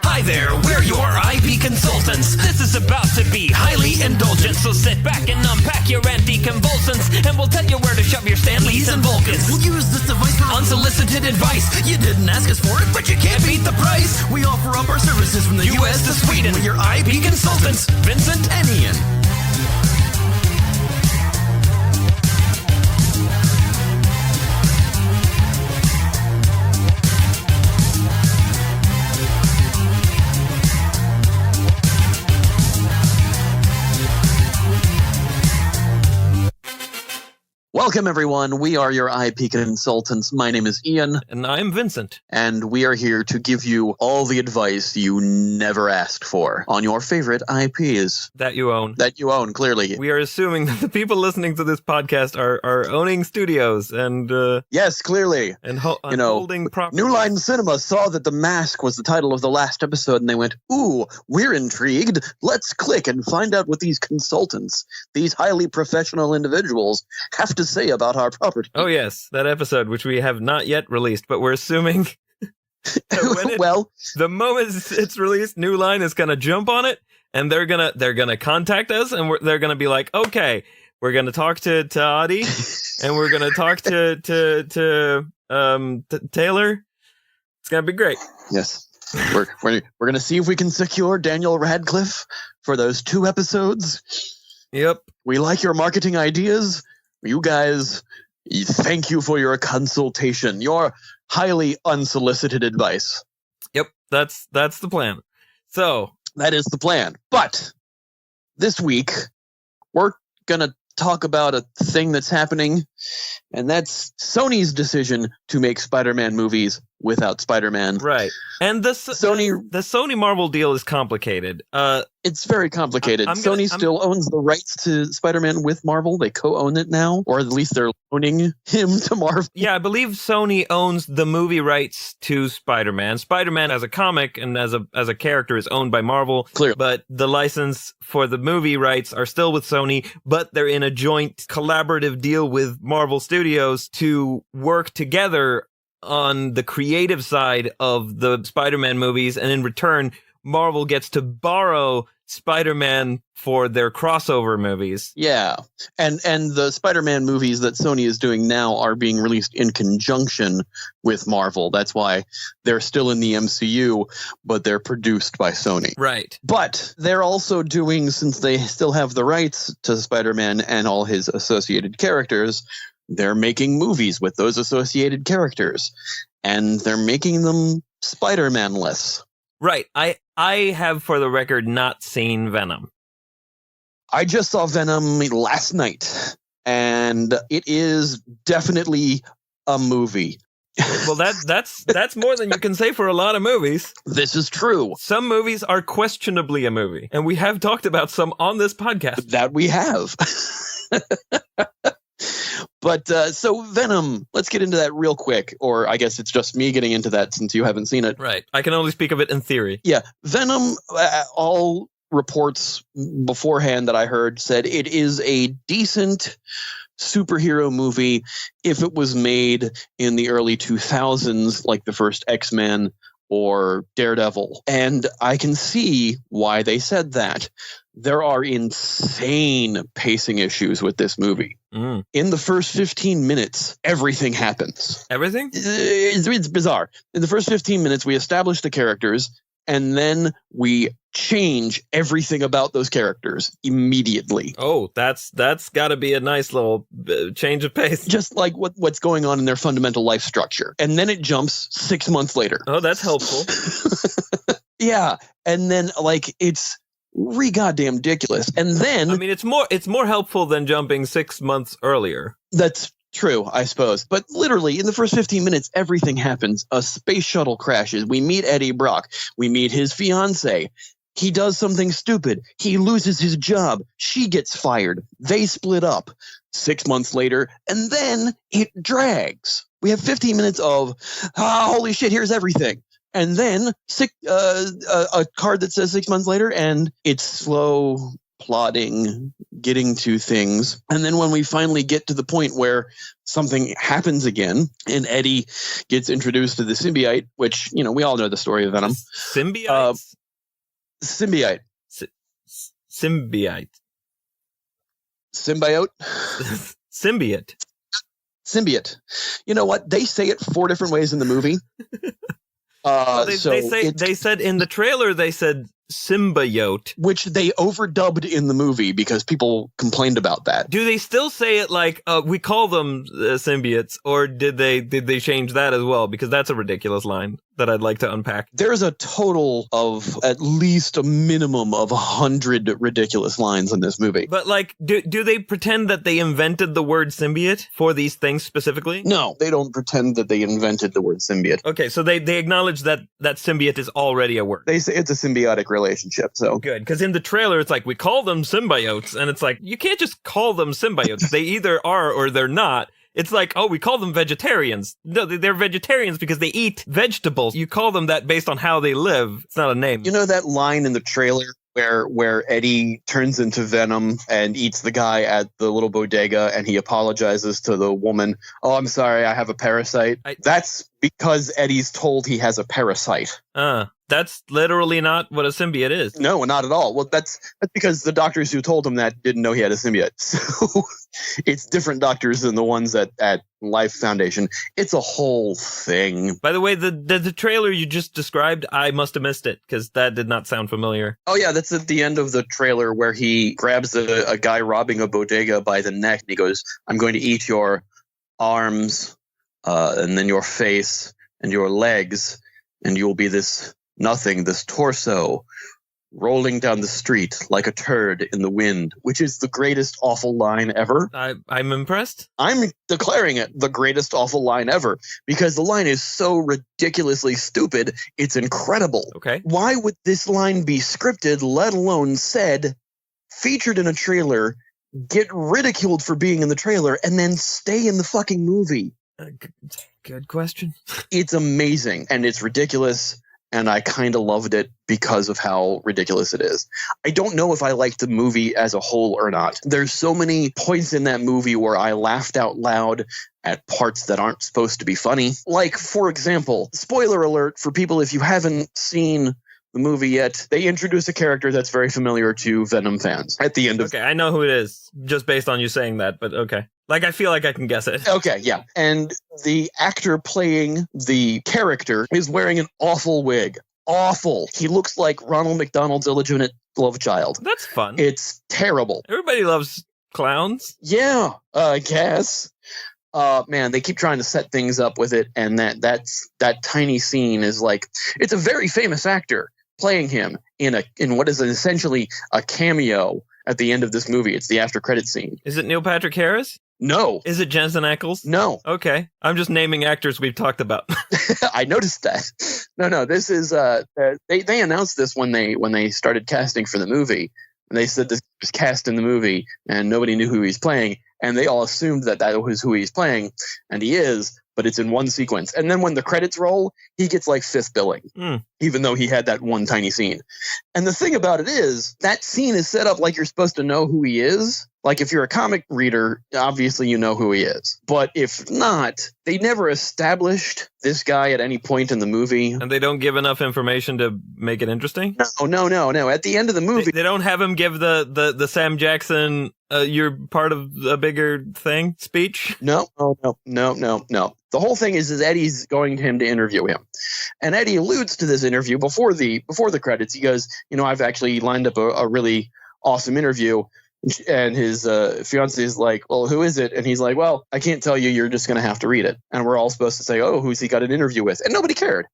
Hi there, we're your IP consultants. This is about to be highly indulgent, so sit back and unpack your anticonvulsants, and we'll tell you where to shove your Stanleys and Vulcans. We'll use this device for unsolicited advice. You didn't ask us for it, But you can't beat the price. we offer up our services from the US to Sweden. We're your IP consultants, Vincent and Ian. Welcome, everyone. We are your IP consultants. My name is Ian, And I'm Vincent. and we are here to give you all the advice you never asked for on your favorite IPs That you own. that you own, clearly. We are assuming that the people listening to this podcast are owning studios and Yes, clearly. holding properties. New Line Cinema saw that The Mask was the title of the last episode, and they went, ooh, we're intrigued. Let's click and find out what these consultants, these highly professional individuals, have to say about our property. Oh yes, that episode which we have not yet released, but we're assuming that when Well, the moment it's released, New Line is gonna jump on it, and they're gonna contact us, and they're gonna be like, okay, we're gonna talk to Adi, and we're gonna talk to Taylor. It's gonna be great. yes. We're going to see if we can secure Daniel Radcliffe for those 2 episodes. Yep. We like your marketing ideas. You guys, thank you for your consultation, your highly unsolicited advice. Yep. That's the plan. So That is the plan. But this week, we're going to talk about a thing that's happening, and that's Sony's decision to make Spider-Man movies without Spider-Man. right, and the Sony Marvel deal is complicated. It's very complicated. I'm Sony still owns the rights to Spider-Man with Marvel. They co-own it now, or at least they're loaning him to Marvel. Yeah, I believe Sony owns the movie rights to Spider-Man. Spider-Man as a comic and as a character is owned by Marvel. Clearly. But the license for the movie rights are still with Sony, but they're in a joint collaborative deal with Marvel Studios to work together on the creative side of the Spider-Man movies, and in return, Marvel gets to borrow Spider-Man for their crossover movies. Yeah, and the Spider-Man movies that Sony is doing now are being released in conjunction with Marvel. That's why they're still in the MCU, but they're produced by Sony. Right. But they're also doing, since they still have the rights to Spider-Man and all his associated characters, they're making movies with those associated characters, and they're making them Spider-Man-less. Right. I have, for the record, not seen Venom. I just saw Venom last night, and it is definitely a movie. Well, that's more than you can say for a lot of movies. This is true. Some movies are questionably a movie, and we have talked about some on this podcast. That we have. But so Venom, let's get into that real quick, or I guess it's just me getting into that since you haven't seen it. Right. I can only speak of it in theory. Yeah, Venom, all reports beforehand that I heard said it is a decent superhero movie if it was made in the early 2000s, like the first X-Men or Daredevil. And I can see why they said that. There are insane pacing issues with this movie. Mm. In the first 15 minutes, everything happens. Everything? It's bizarre. In the first 15 minutes, we establish the characters, and then we change everything about those characters immediately. Oh, that's got to be a nice little change of pace. Just like what's going on in their fundamental life structure. And then it jumps 6 months later. Oh, that's helpful. Yeah. And then, like, it's goddamn ridiculous. And then I mean, it's more helpful than jumping 6 months earlier. that's true, I suppose. But literally, in the first 15 minutes, everything happens. A space shuttle crashes. We meet Eddie Brock. We meet his fiance. He does something stupid. He loses his job. She gets fired. They split up 6 months later, and then it drags. We have 15 minutes of, holy shit, here's everything. And then a card that says 6 months later, and it's slow plotting, getting to things. And then when we finally get to the point where something happens again and Eddie gets introduced to the symbiote, which, we all know the story of Venom. Symbiote? Symbiote. Symbiote. Symbiote? Symbiote. Symbiote. You know what? They say it 4 different ways in the movie. They said in the trailer, they said symbiote, which they overdubbed in the movie because people complained about that. Do they still say it like we call them symbiotes, or did they change that as well? Because that's a ridiculous line that I'd like to unpack. There's a total of at least a minimum of 100 ridiculous lines in this movie. But do they pretend that they invented the word symbiote for these things specifically? No, they don't pretend that they invented the word symbiote. Okay, so they acknowledge that symbiote is already a word. They say it's a symbiotic relationship. So good, because in the trailer it's like we call them symbiotes, and it's like you can't just call them symbiotes. They either are or they're not. It's like, oh, we call them vegetarians. No, they're vegetarians because they eat vegetables. You call them that based on how they live. It's not a name. You know that line in the trailer where Eddie turns into Venom and eats the guy at the little bodega and he apologizes to the woman? Oh, I'm sorry, I have a parasite. That's because Eddie's told he has a parasite. That's literally not what a symbiote is. No, not at all. Well, that's because the doctors who told him that didn't know he had a symbiote. So it's different doctors than the ones at Life Foundation. It's a whole thing. By the way, the trailer you just described, I must have missed it because that did not sound familiar. Oh, yeah, that's at the end of the trailer where he grabs a guy robbing a bodega by the neck and he goes, I'm going to eat your arms and then your face and your legs, and you'll be this torso rolling down the street like a turd in the wind, which is the greatest awful line ever. I'm impressed. I'm declaring it the greatest awful line ever because the line is so ridiculously stupid, it's incredible. Okay. Why would this line be scripted, let alone said, featured in a trailer, get ridiculed for being in the trailer, and then stay in the fucking movie? Good question. It's amazing, and it's ridiculous. And I kind of loved it because of how ridiculous it is. I don't know if I liked the movie as a whole or not. There's so many points in that movie where I laughed out loud at parts that aren't supposed to be funny. Like, for example, spoiler alert for people if you haven't seen the movie yet, they introduce a character that's very familiar to Venom fans at the end of... Okay, I know who it is, just based on you saying that, but okay. I feel like I can guess it. Okay, yeah. And the actor playing the character is wearing an awful wig. Awful. He looks like Ronald McDonald's illegitimate love child. That's fun. It's terrible. Everybody loves clowns. Yeah, I guess. Man, they keep trying to set things up with it, and that tiny scene is like... It's a very famous actor playing him in what is essentially a cameo at the end of this movie. It's the after credit scene. Is it Neil Patrick Harris? No. Is it Jensen Ackles? No. Okay. I'm just naming actors we've talked about. I noticed that. No, this is they announced this when they started casting for the movie. And they said this was cast in the movie and nobody knew who he's playing, and they all assumed that was who he's playing, and he is, but it's in one sequence. And then when the credits roll, he gets like fifth billing, even though he had that one tiny scene. And the thing about it is, that scene is set up like you're supposed to know who he is. Like if you're a comic reader, obviously you know who he is. But if not, they never established this guy at any point in the movie. And they don't give enough information to make it interesting? No. At the end of the movie... They don't have him give the Sam Jackson, you're part of a bigger thing speech? No. The whole thing is Eddie's going to him to interview him. And Eddie alludes to this interview before the credits. He goes, I've actually lined up a really awesome interview. And his fiance is like, well, who is it? And he's like, well, I can't tell you. You're just going to have to read it. And we're all supposed to say, oh, who's he got an interview with? And nobody cared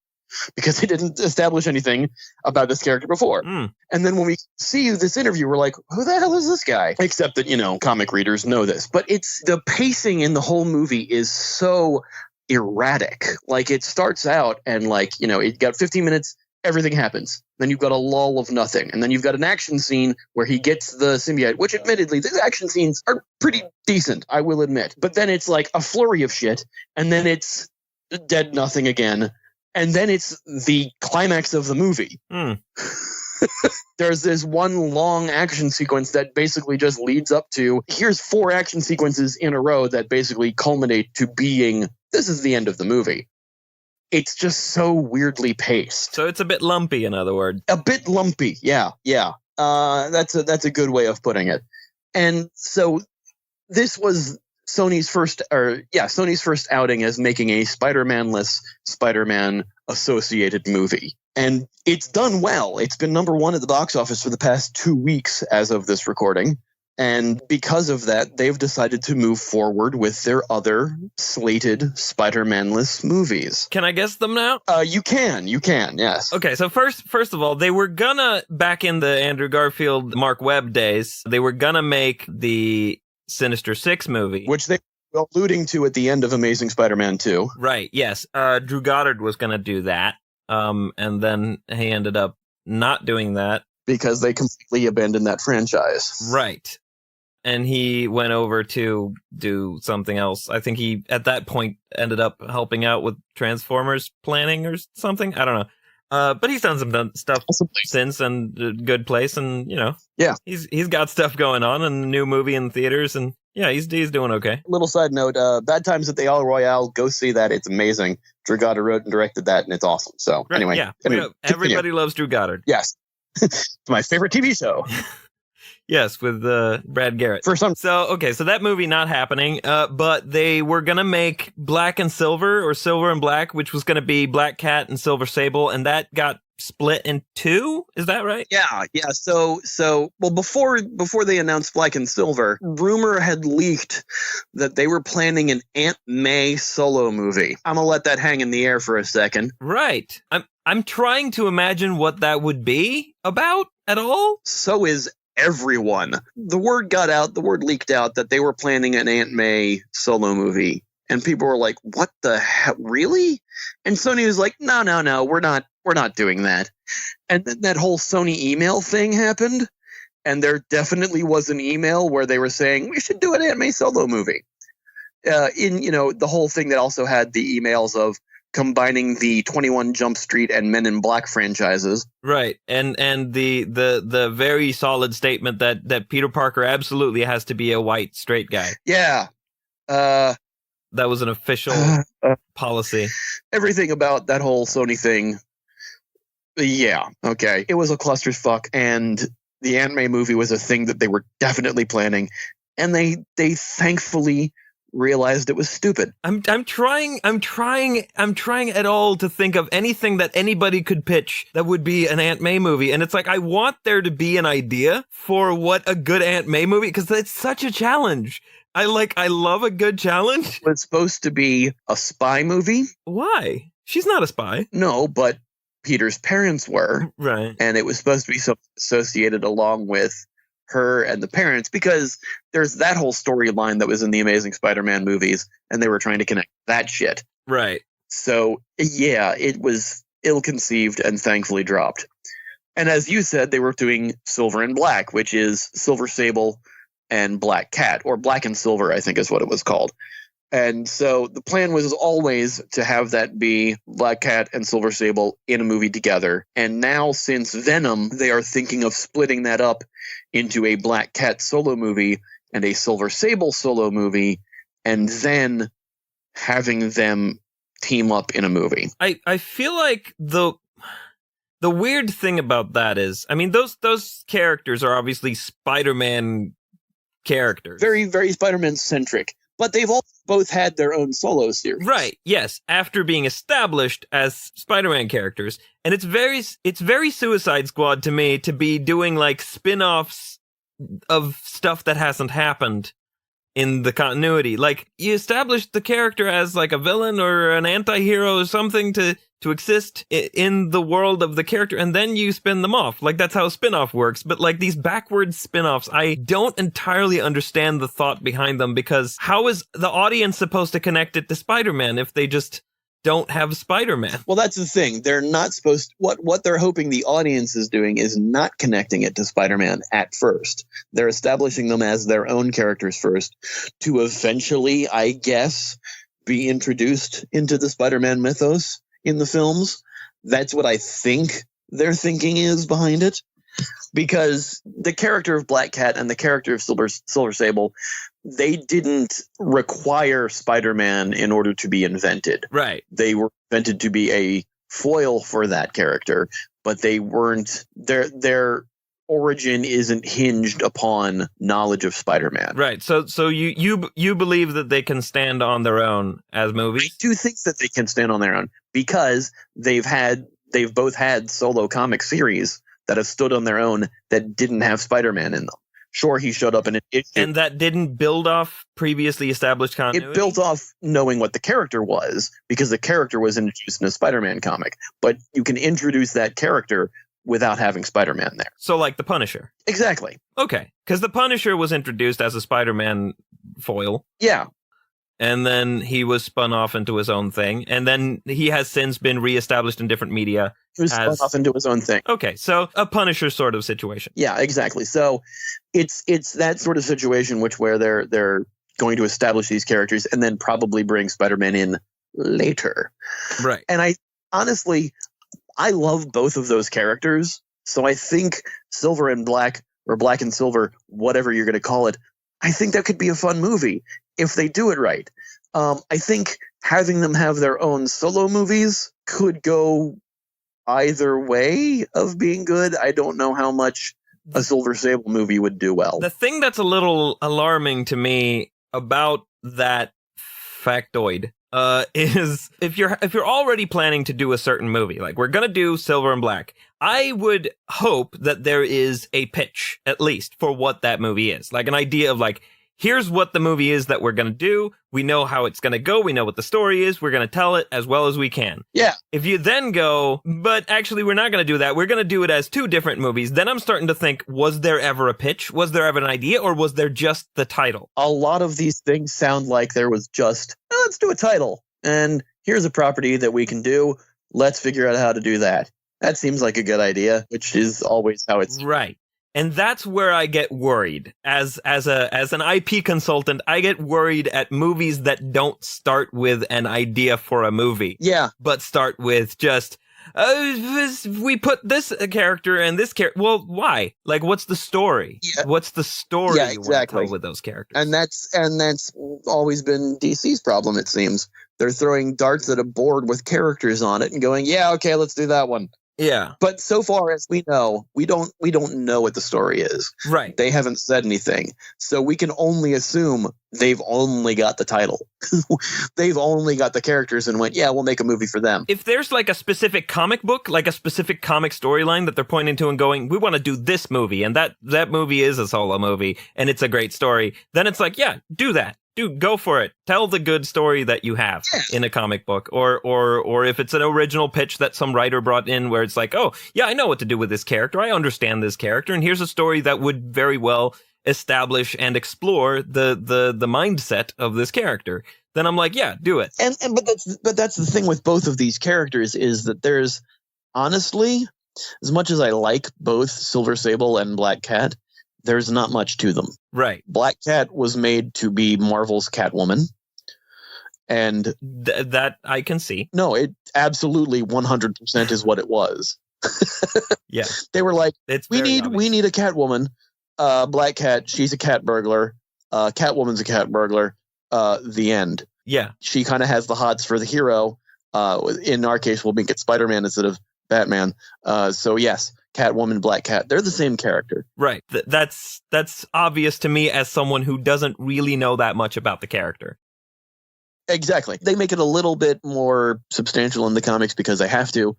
because they didn't establish anything about this character before. And then when we see this interview, we're like, who the hell is this guy? Except that, comic readers know this. But it's the pacing in the whole movie is so erratic. Like it starts out and it got 15 minutes. Everything happens. Then you've got a lull of nothing. And then you've got an action scene where he gets the symbiote, which admittedly, the action scenes are pretty decent, I will admit. But then it's like a flurry of shit. And then it's dead nothing again. And then it's the climax of the movie. There's this one long action sequence that basically just leads up to, here's 4 action sequences in a row that basically culminate to being, this is the end of the movie. It's just so weirdly paced. So it's a bit lumpy, in other words. A bit lumpy, yeah. That's a good way of putting it. And so this was Sony's first outing as making a Spider-Man-less Spider-Man associated movie. And it's done well. It's been number 1 at the box office for the past 2 weeks as of this recording. And because of that, they've decided to move forward with their other slated Spider-Man-less movies. Can I guess them now? You can, yes. Okay, so first of all, they were gonna, back in the Andrew Garfield, Mark Webb days, they were gonna make the Sinister Six movie. Which they were alluding to at the end of Amazing Spider-Man 2. Right, yes. Drew Goddard was gonna do that, and then he ended up not doing that. Because they completely abandoned that franchise. Right. And he went over to do something else. I think he, at that point, ended up helping out with Transformers planning or something. I don't know. But he's done some stuff since, and a good place, and, you know. Yeah. He's got stuff going on, and a new movie in theaters, and yeah, he's doing okay. Little side note, Bad Times at the El Royale, go see that. It's amazing. Drew Goddard wrote and directed that, and it's awesome. So, right, anyway. Yeah, continue. everybody loves Drew Goddard. Yes. It's my favorite TV show. Yes, with Brad Garrett. For some. So that movie not happening, but they were going to make Black and Silver, or Silver and Black, which was going to be Black Cat and Silver Sable, and that got split in 2. Is that right? Yeah. So well, before they announced Black and Silver, rumor had leaked that they were planning an Aunt May solo movie. I'm going to let that hang in the air for a second. Right. I'm trying to imagine what that would be about at all. So is everyone. The word got out, the word leaked out that they were planning an Aunt May solo movie. And people were like, what the hell? Really? And Sony was like, no, we're not doing that. And then that whole Sony email thing happened. And there definitely was an email where they were saying, we should do an Aunt May solo movie. The whole thing that also had the emails of combining the 21 Jump Street and Men in Black franchises. Right. And the very solid statement that Peter Parker absolutely has to be a white straight guy. Yeah. That was an official policy. Everything about that whole Sony thing. Yeah. Okay. It was a clusterfuck, and the Aunt May movie was a thing that they were definitely planning, and they thankfully realized it was stupid. I'm trying at all to think of anything that anybody could pitch that would be an Aunt May movie, and it's like, I want there to be an idea for what a good Aunt May movie, because it's such a challenge. I love a good challenge. It's supposed to be a spy movie. Why? She's not a spy. No, but Peter's parents were. Right. And it was supposed to be associated along with her and the parents, because there's that whole storyline that was in the Amazing Spider-Man movies, and they were trying to connect that shit. Right. So, yeah, it was ill-conceived and thankfully dropped. And as you said, they were doing Silver and Black, which is Silver Sable and Black Cat, or Black and Silver, I think is what it was called. And so the plan was always to have that be Black Cat and Silver Sable in a movie together. And now, since Venom, they are thinking of splitting that up into a Black Cat solo movie and a Silver Sable solo movie, and then having them team up in a movie. I feel like the weird thing about that is, I mean, those characters are obviously Spider-Man characters. Very, very Spider-Man centric. But they've all both had their own solo series. Right, yes, after being established as Spider-Man characters. And it's very Suicide Squad to me to be doing like spin-offs of stuff that hasn't happened in the continuity. Like, you established the character as like a villain or an anti-hero or something to exist in the world of the character, and then you spin them off. Like, that's how a spin-off works. But like these backwards spin-offs, I don't entirely understand the thought behind them, because how is the audience supposed to connect it to Spider-Man if they just don't have Spider-Man? Well, that's the thing. They're not supposed to, what they're hoping the audience is doing is not connecting it to Spider-Man at first. They're establishing them as their own characters first, to eventually, I guess, be introduced into the Spider-Man mythos in the films. That's what I think their thinking is behind it. because the character of Black Cat and the character of Silver Sable, they didn't require Spider-Man in order to be invented. Right. They were invented to be a foil for that character, but they weren't. Their origin isn't hinged upon knowledge of Spider-Man. Right. So you believe that they can stand on their own as movies? I do think that they can stand on their own because they've both had solo comic series that have stood on their own that didn't have Spider-Man in them. Sure, he showed up in an issue. And that didn't build off previously established continuity? It built off knowing what the character was, because the character was introduced in a Spider-Man comic. But you can introduce that character without having Spider-Man there. So like the Punisher? Exactly. Okay. Because the Punisher was introduced as a Spider-Man foil. Yeah. And then he was spun off into his own thing. And then he has since been reestablished in different media. He was spun off into his own thing. Okay, so a Punisher sort of situation. Yeah, exactly. So it's that sort of situation where they're going to establish these characters and then probably bring Spider-Man in later. Right. And I love both of those characters. So I think Silver and Black, or Black and Silver, whatever you're going to call it, I think that could be a fun movie if they do it right. I think having them have their own solo movies could go either way of being good. I don't know how much a Silver Sable movie would do well. The thing that's a little alarming to me about that factoid is if you're already planning to do a certain movie, like we're gonna do Silver and Black, I would hope that there is a pitch at least for what that movie is, like an idea of like, here's what the movie is that we're gonna do. We know how it's gonna go. We know what the story is. We're gonna tell it as well as we can. Yeah. If you then go, but actually we're not gonna do that. We're gonna do it as two different movies. Then I'm starting to think, was there ever a pitch? Was there ever an idea? Or was there just the title? A lot of these things sound like there was just, let's do a title. And here's a property that we can do. Let's figure out how to do that. That seems like a good idea, which is always how it's right. And that's where I get worried. As an IP consultant, I get worried at movies that don't start with an idea for a movie. Yeah. But start with just, we put this character and this character. Well, why? Like, what's the story? Yeah. What's the story Yeah, you want exactly. to tell with those characters? And that's always been DC's problem, it seems. They're throwing darts at a board with characters on it and going, yeah, okay, let's do that one. Yeah. But so far as we know, we don't know what the story is. Right. They haven't said anything. So we can only assume they've only got the title. They've only got the characters and went, yeah, we'll make a movie for them. If there's like a specific comic book, like a specific comic storyline that they're pointing to and going, we want to do this movie, and that movie is a solo movie and it's a great story, then it's like, yeah, do that. Dude, go for it. Tell the good story that you have in a comic book, or if it's an original pitch that some writer brought in where it's like, oh, yeah, I know what to do with this character. I understand this character. And here's a story that would very well establish and explore the mindset of this character. Then I'm like, yeah, do it. But that's the thing with both of these characters is that there's honestly, as much as I like both Silver Sable and Black Cat, there's not much to them. Right. Black Cat was made to be Marvel's Catwoman. And that I can see. No, it absolutely 100% is what it was. Yeah. They were like, we need a Catwoman. Black Cat, she's a cat burglar. Catwoman's a cat burglar. The end. Yeah. She kind of has the hots for the hero. In our case, we'll make it Spider-Man instead of Batman. So yes, Catwoman, Black Cat, they're the same character. Right. That's obvious to me as someone who doesn't really know that much about the character. Exactly. They make it a little bit more substantial in the comics because they have to.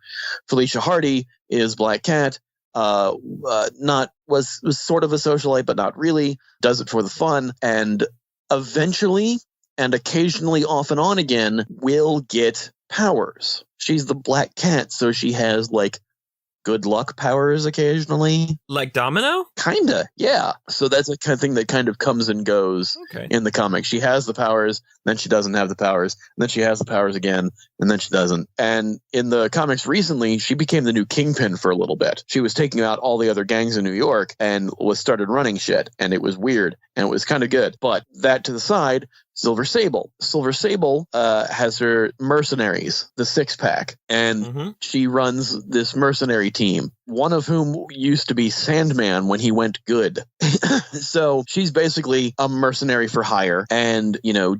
Felicia Hardy is Black Cat. Was sort of a socialite, but not really. Does it for the fun, and eventually, and occasionally, off and on again, will get powers. She's the Black Cat, so she has like good luck powers occasionally. Like Domino? Kinda, yeah. So that's a kind of thing that kind of comes and goes in the comics. She has the powers, then she doesn't have the powers, and then she has the powers again, and then she doesn't. And in the comics recently, she became the new Kingpin for a little bit. She was taking out all the other gangs in New York and started running shit, and it was weird, and it was kind of good. But that to the side, Silver Sable. Silver Sable has her mercenaries, the Six Pack, and she runs this mercenary team, one of whom used to be Sandman when he went good. So she's basically a mercenary for hire and,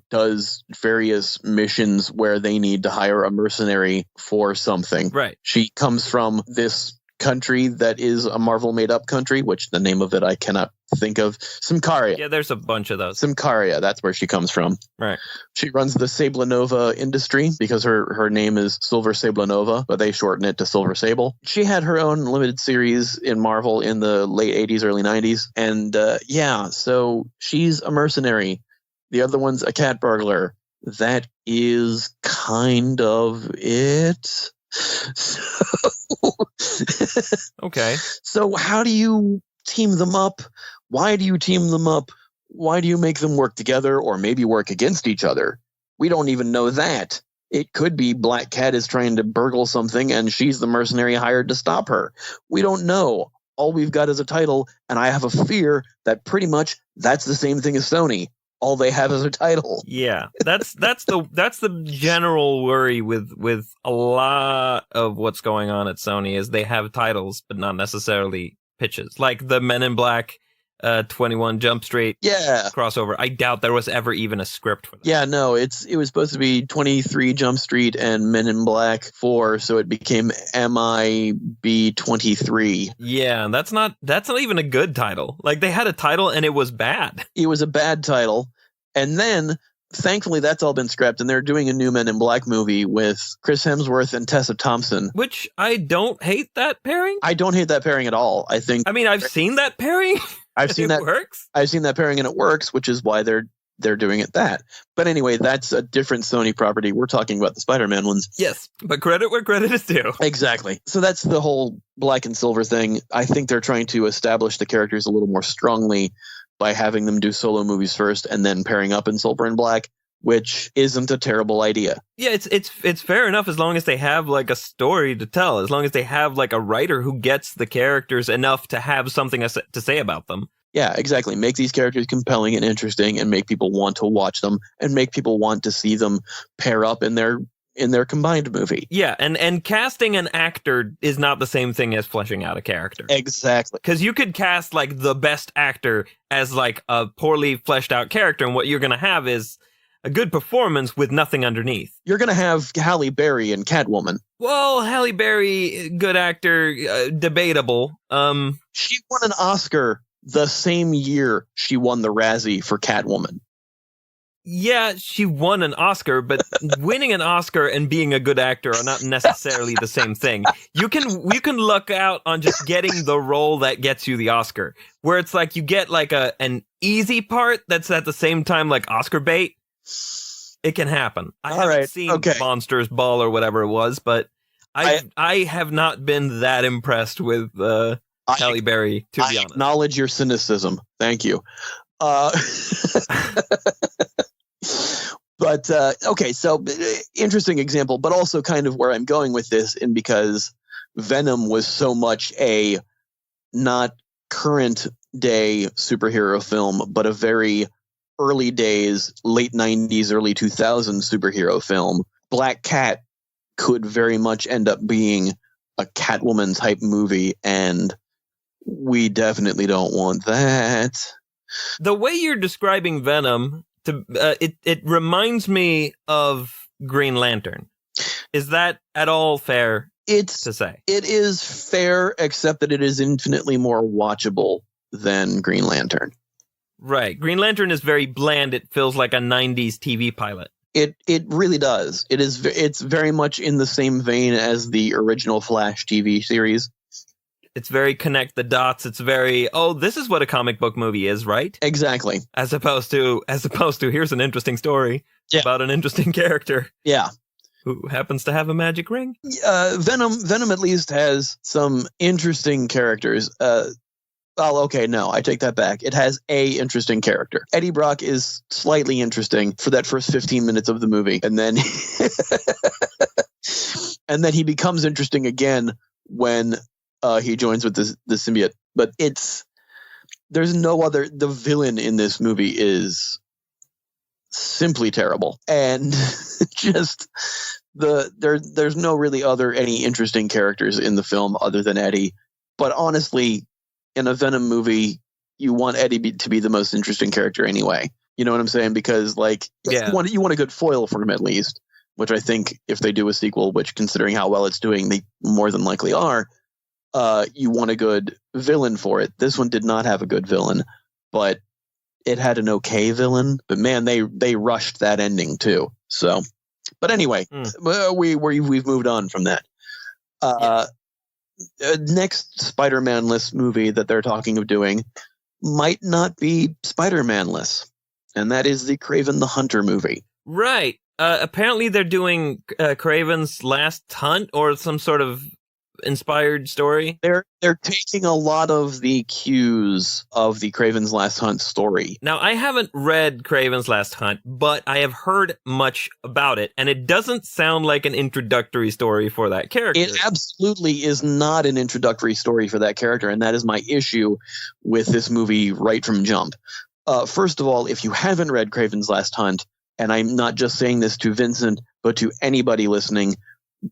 does various missions where they need to hire a mercenary for something. Right. She comes from this country that is a Marvel made-up country, which the name of it I cannot think of. Symkaria. Yeah, there's a bunch of those. Symkaria, that's where she comes from. Right. She runs the Sablenova industry because her name is Silver Sablenova, but they shorten it to Silver Sable. She had her own limited series in Marvel in the late 80s, early 90s. And so she's a mercenary. The other one's a cat burglar. That is kind of it. Okay. So how do you team them up? Why do you team them up? Why do you make them work together or maybe work against each other? We don't even know that. It could be Black Cat is trying to burgle something and she's the mercenary hired to stop her. We don't know. All we've got is a title, and I have a fear that pretty much that's the same thing as Sony. All they have is a title. Yeah, that's the general worry with a lot of what's going on at Sony is they have titles but not necessarily pitches. Like the Men in Black 21 Jump Street crossover. I doubt there was ever even a script for that. Yeah, no, it was supposed to be 23 Jump Street and Men in Black 4, so it became MIB 23. Yeah, that's not even a good title. Like they had a title and it was bad. It was a bad title. And then, thankfully, that's all been scrapped, and they're doing a new Men in Black movie with Chris Hemsworth and Tessa Thompson. Which I don't hate that pairing. I don't hate that pairing at all. I've seen that pairing. I've seen that works. I've seen that pairing and it works, which is why they're doing it that. But anyway, that's a different Sony property. We're talking about the Spider-Man ones. Yes, but credit where credit is due. Exactly. So that's the whole Black and Silver thing. I think they're trying to establish the characters a little more strongly by having them do solo movies first and then pairing up in Silver and Black, which isn't a terrible idea. Yeah, it's fair enough as long as they have like a story to tell, as long as they have like a writer who gets the characters enough to have something to say about them. Yeah, exactly. Make these characters compelling and interesting and make people want to watch them and make people want to see them pair up in their combined movie. Yeah, and casting an actor is not the same thing as fleshing out a character. Exactly. Because you could cast like the best actor as like a poorly fleshed out character, and what you're going to have is a good performance with nothing underneath. You're going to have Halle Berry in Catwoman. Well, Halle Berry, good actor, debatable. She won an Oscar the same year she won the Razzie for Catwoman. Yeah, she won an Oscar, but winning an Oscar and being a good actor are not necessarily the same thing. You can luck out on just getting the role that gets you the Oscar, where it's like you get like an easy part that's at the same time like Oscar bait. It can happen. I haven't seen Monsters Ball or whatever it was, but I have not been that impressed with Halle Berry, to be honest. I acknowledge your cynicism. Thank you. But, okay, so interesting example, but also kind of where I'm going with this, and because Venom was so much a not current day superhero film, but a very early days, late 90s, early 2000s superhero film. Black Cat could very much end up being a Catwoman type movie, and we definitely don't want that. The way you're describing Venom, it reminds me of Green Lantern. Is that at all fair to say? It is fair, except that it is infinitely more watchable than Green Lantern. Right. Green Lantern is very bland. It feels like a 90s TV pilot. It really does. It's very much in the same vein as the original Flash TV series. It's very connect the dots. It's very, this is what a comic book movie is, right? Exactly. As opposed to here's an interesting story about an interesting character. Yeah. Who happens to have a magic ring. Venom at least has some interesting characters. No, I take that back. It has a interesting character. Eddie Brock is slightly interesting for that first 15 minutes of the movie. And then and then he becomes interesting again when he joins with the symbiote. But there's no other, the villain in this movie is simply terrible. And just there's no really any interesting characters in the film other than Eddie. But honestly, in a Venom movie, you want Eddie to be the most interesting character anyway. You know what I'm saying? Because you want a good foil for him at least, which I think if they do a sequel, which considering how well it's doing, they more than likely are, you want a good villain for it. This one did not have a good villain, but it had an okay villain. But man, they rushed that ending too. So, but anyway, we've moved on from that. Next Spider-Man-less movie that they're talking of doing might not be Spider-Man-less, and that is the Kraven the Hunter movie. Right. Apparently they're doing Kraven's Last Hunt or some sort of inspired story. They're taking a lot of the cues of the Kraven's Last Hunt story. Now, I haven't read Kraven's Last Hunt, but I have heard much about it, and it doesn't sound like an introductory story for that character. It absolutely is not an introductory story for that character, and that is my issue with this movie right from jump. First of all, if you haven't read Kraven's Last Hunt, and I'm not just saying this to Vincent, but to anybody listening,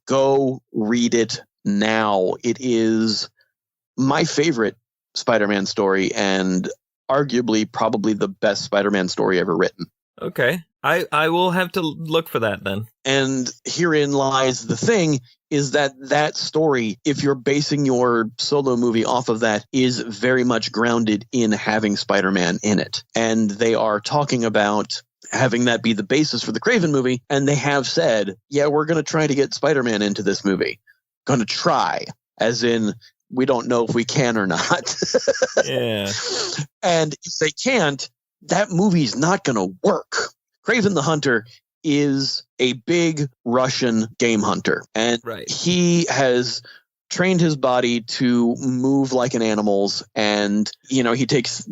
go read it now. It is my favorite Spider-Man story and arguably probably the best Spider-Man story ever written. Okay. I will have to look for that then. And herein lies the thing, is that story, if you're basing your solo movie off of that, is very much grounded in having Spider-Man in it. And they are talking about having that be the basis for the Kraven movie, and they have said, yeah, we're going to try to get Spider-Man into this movie. Going to try, as in we don't know if we can or not. Yeah. And if they can't, that movie's not going to work. Kraven the Hunter is a big Russian game hunter, and he has trained his body to move like an animal's, and he takes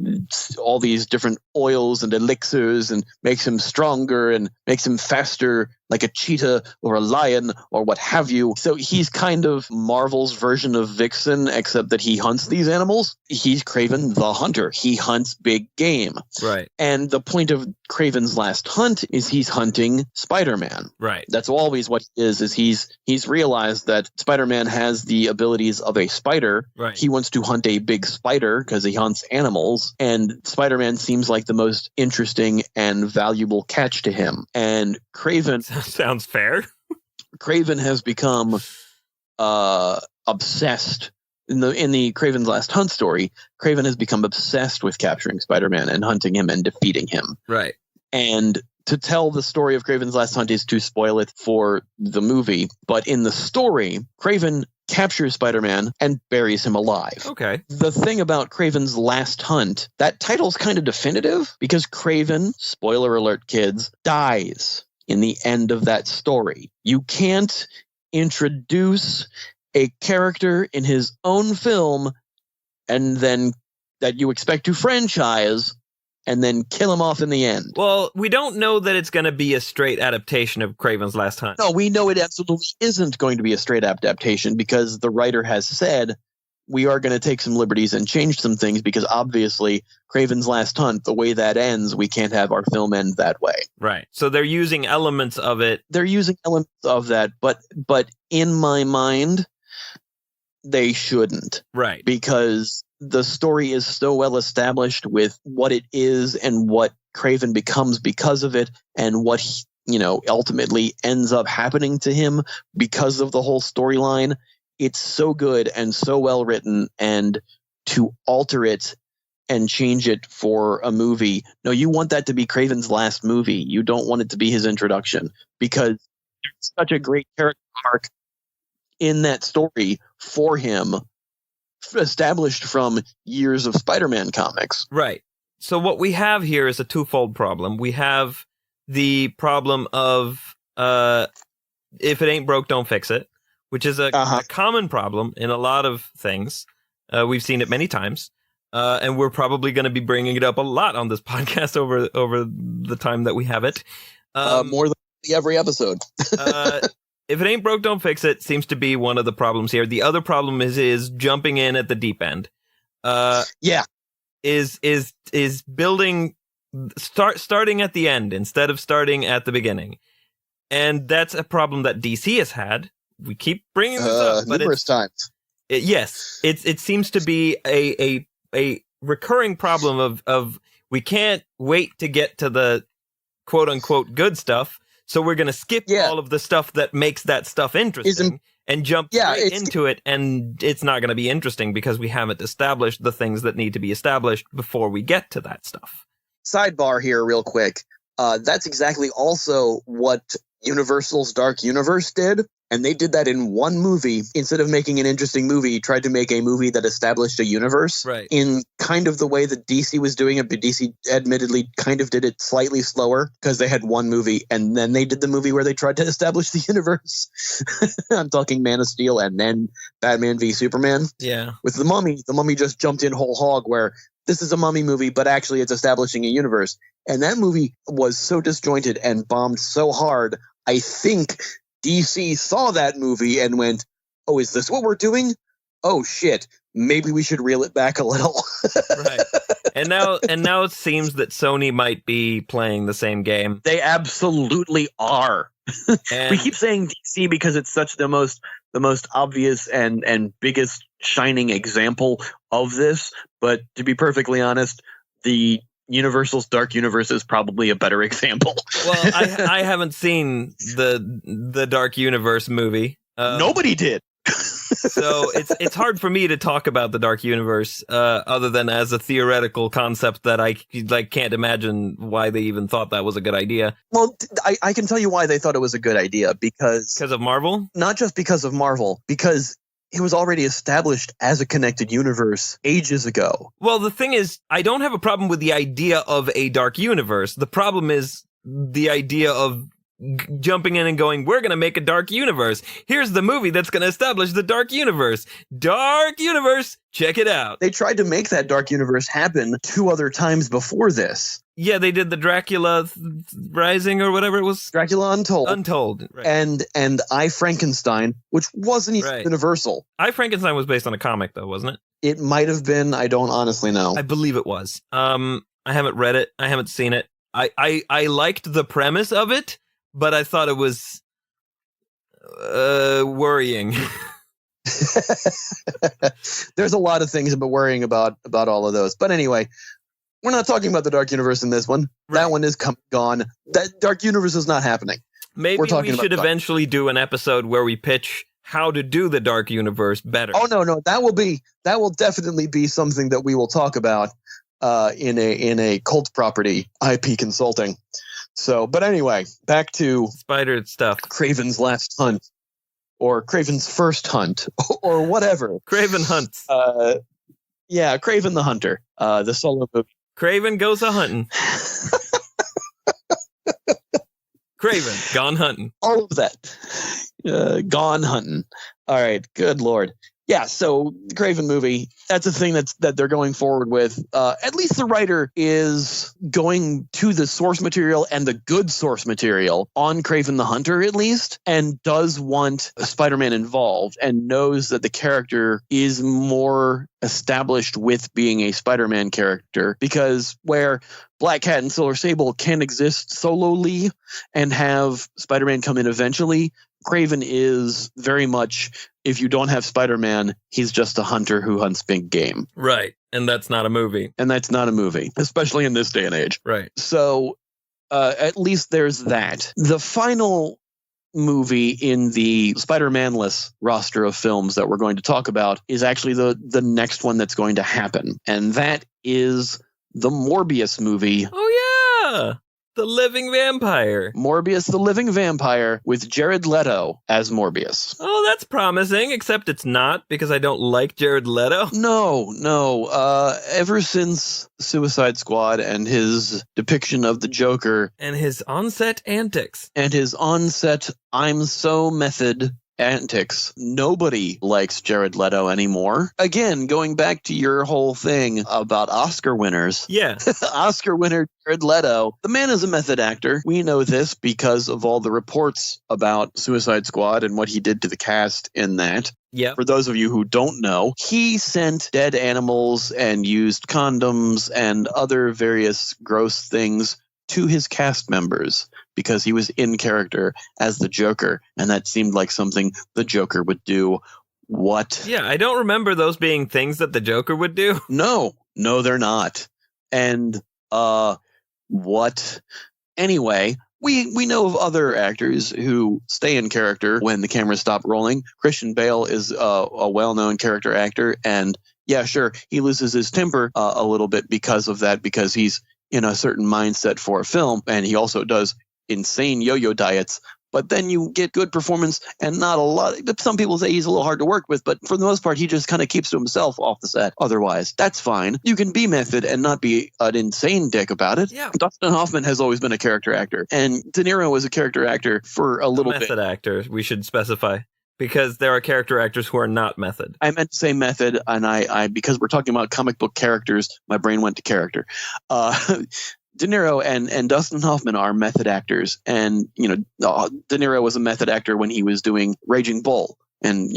all these different oils and elixirs and makes him stronger and makes him faster like a cheetah or a lion or what have you. So he's kind of Marvel's version of Vixen, except that he hunts these animals. He's Kraven the Hunter. He hunts big game. Right. And the point of Kraven's Last Hunt is he's hunting Spider-Man. Right. That's always what he is he's realized that Spider-Man has the abilities of a spider. Right. He wants to hunt a big spider because he hunts animals, and Spider-Man seems like the most interesting and valuable catch to him. And Kraven sounds fair. Kraven has become obsessed in the Kraven's Last Hunt story. Kraven has become obsessed with capturing Spider-Man and hunting him and defeating him. Right. And to tell the story of Kraven's Last Hunt is to spoil it for the movie. But in the story, Kraven captures Spider-Man and buries him alive. Okay. The thing about Kraven's Last Hunt, that title's kind of definitive because Kraven, spoiler alert kids, dies in the end of that story. You can't introduce a character in his own film and then that you expect to franchise and then kill him off in the end. Well, we don't know that it's going to be a straight adaptation of Kraven's Last Hunt. No, we know it absolutely isn't going to be a straight adaptation because the writer has said we are going to take some liberties and change some things because obviously Kraven's Last Hunt, the way that ends, we can't have our film end that way. Right. So they're using elements of it. They're using elements of that, but in my mind, they shouldn't. Right. Because the story is so well established with what it is and what Kraven becomes because of it and what ultimately ends up happening to him because of the whole storyline. It's so good and so well written, and to alter it and change it for a movie. No, you want that to be Kraven's last movie. You don't want it to be his introduction because there's such a great character arc in that story for him, established from years of Spider-Man comics. Right. So what we have here is a twofold problem. We have the problem of if it ain't broke, don't fix it, which is a common problem in a lot of things. We've seen it many times, and we're probably going to be bringing it up a lot on this podcast over the time that we have it. More than every episode. If it ain't broke, don't fix it seems to be one of the problems here. The other problem is jumping in at the deep end. Yeah. Is building starting at the end instead of starting at the beginning. And that's a problem that DC has had. We keep bringing this up, but numerous times. It seems to be a recurring problem of we can't wait to get to the quote unquote good stuff, so we're going to skip all of the stuff that makes that stuff interesting and jump straight into it, and it's not going to be interesting because we haven't established the things that need to be established before we get to that stuff. Sidebar here real quick. That's exactly also what Universal's Dark Universe did. And they did that in one movie. Instead of making an interesting movie, tried to make a movie that established a universe in kind of the way that DC was doing it. But DC admittedly kind of did it slightly slower because they had one movie and then they did the movie where they tried to establish the universe. I'm talking Man of Steel and then Batman v Superman. Yeah. With the Mummy just jumped in whole hog where this is a Mummy movie, but actually it's establishing a universe. And that movie was so disjointed and bombed so hard, I think DC saw that movie and went, oh, is this what we're doing? Oh, shit. Maybe we should reel it back a little. Right. And now it seems that Sony might be playing the same game. They absolutely are. We keep saying DC because it's such the most obvious and biggest shining example of this. But to be perfectly honest, the Universal's Dark Universe is probably a better example. Well, I haven't seen the Dark Universe movie. Nobody did. So it's hard for me to talk about the Dark Universe other than as a theoretical concept that I can't imagine why they even thought that was a good idea. Well, I can tell you why they thought it was a good idea because of Marvel? Not just because of Marvel, because it was already established as a connected universe ages ago. Well, the thing is, I don't have a problem with the idea of a dark universe. The problem is the idea of jumping in and going, we're going to make a dark universe. Here's the movie that's going to establish the dark universe. Dark universe, check it out. They tried to make that dark universe happen 2 other times before this. Yeah, they did the Dracula Rising or whatever it was. Dracula Untold. Untold, right. And I, Frankenstein, which wasn't even Universal. I, Frankenstein was based on a comic, though, wasn't it? It might have been. I don't honestly know. I believe it was. I haven't read it. I haven't seen it. I liked the premise of it, but I thought it was worrying. There's a lot of things about worrying about all of those. But anyway, we're not talking about the Dark Universe in this one. Right. That one is gone. That Dark Universe is not happening. Maybe we should eventually do an episode where we pitch how to do the Dark Universe better. Oh no, that will definitely be something that we will talk about in a cult property IP consulting. So, but anyway, back to spider stuff. Craven's Last Hunt, or Craven's First Hunt, or whatever. Craven hunts. Yeah, Craven the Hunter. The solo movie. Craven goes a hunting. Craven gone hunting. All of that. Gone hunting. All right. Good Lord. Yeah, so the Craven movie, that's a thing that they're going forward with. At least the writer is going to the source material and the good source material on Craven the Hunter, at least, and does want Spider-Man involved and knows that the character is more established with being a Spider-Man character, because where Black Cat and Silver Sable can exist solely and have Spider-Man come in eventually, Craven is very much, if you don't have Spider-Man, he's just a hunter who hunts big game. Right. And that's not a movie. And that's not a movie, especially in this day and age. Right. So at least there's that. The final movie in the Spider-Man-less roster of films that we're going to talk about is actually the next one that's going to happen. And that is the Morbius movie. Oh, yeah. The Living Vampire. Morbius the Living Vampire with Jared Leto as Morbius. Oh, that's promising, except it's not, because I don't like Jared Leto. No. Ever since Suicide Squad and his depiction of the Joker. And his on-set antics. And his on-set, I'm so method antics. Nobody likes Jared Leto anymore. Again, going back to your whole thing about Oscar winners. Yeah. Oscar winner Jared Leto. The man is a method actor. We know this because of all the reports about Suicide Squad and what he did to the cast in that. Yeah. For those of you who don't know, he sent dead animals and used condoms and other various gross things to his cast members because he was in character as the Joker, and that seemed like something the Joker would do. What? Yeah, I don't remember those being things that the Joker would do. No, they're not. And what? Anyway, we know of other actors who stay in character when the cameras stop rolling. Christian Bale is a well-known character actor, and yeah, sure, he loses his temper a little bit because of that, because he's in a certain mindset for a film, and he also does insane yo-yo diets. But then you get good performance and not a lot. Some people say he's a little hard to work with, but for the most part, he just kind of keeps to himself off the set. Otherwise, that's fine. You can be method and not be an insane dick about it. Yeah. Dustin Hoffman has always been a character actor, and De Niro was a character actor for a little bit. Method actor, we should specify, because there are character actors who are not method. I meant to say method, and I because we're talking about comic book characters, my brain went to character. De Niro and Dustin Hoffman are method actors, and De Niro was a method actor when he was doing Raging Bull, and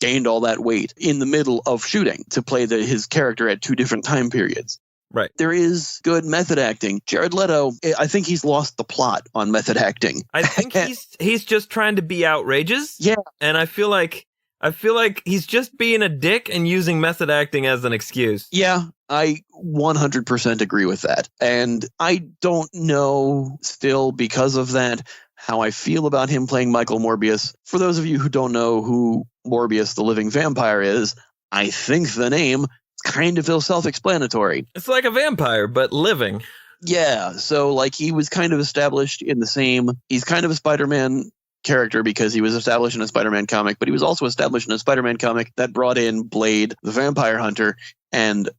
gained all that weight in the middle of shooting to play his character at two different time periods. Right. There is good method acting. Jared Leto, I think he's lost the plot on method acting. I think he's just trying to be outrageous. Yeah. And I feel like he's just being a dick and using method acting as an excuse. Yeah, I 100% agree with that. And I don't know still, because of that, how I feel about him playing Michael Morbius. For those of you who don't know who Morbius the Living Vampire is, I think the name kind of feels self-explanatory. It's like a vampire, but living. Yeah, so like he was kind of established in the same... He's kind of a Spider-Man character because he was established in a Spider-Man comic, but he was also established in a Spider-Man comic that brought in Blade, the vampire hunter, and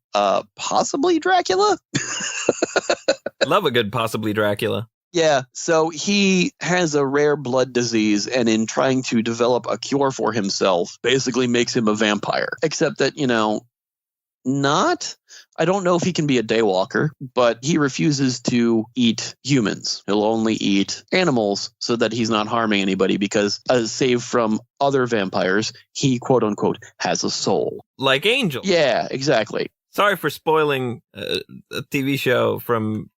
possibly Dracula? Love a good possibly Dracula. Yeah, so he has a rare blood disease, and in trying to develop a cure for himself, basically makes him a vampire. Except that, I don't know if he can be a daywalker, but he refuses to eat humans. He'll only eat animals so that he's not harming anybody because, save from other vampires, he, quote unquote, has a soul. Like Angel. Yeah, exactly. Sorry for spoiling a TV show from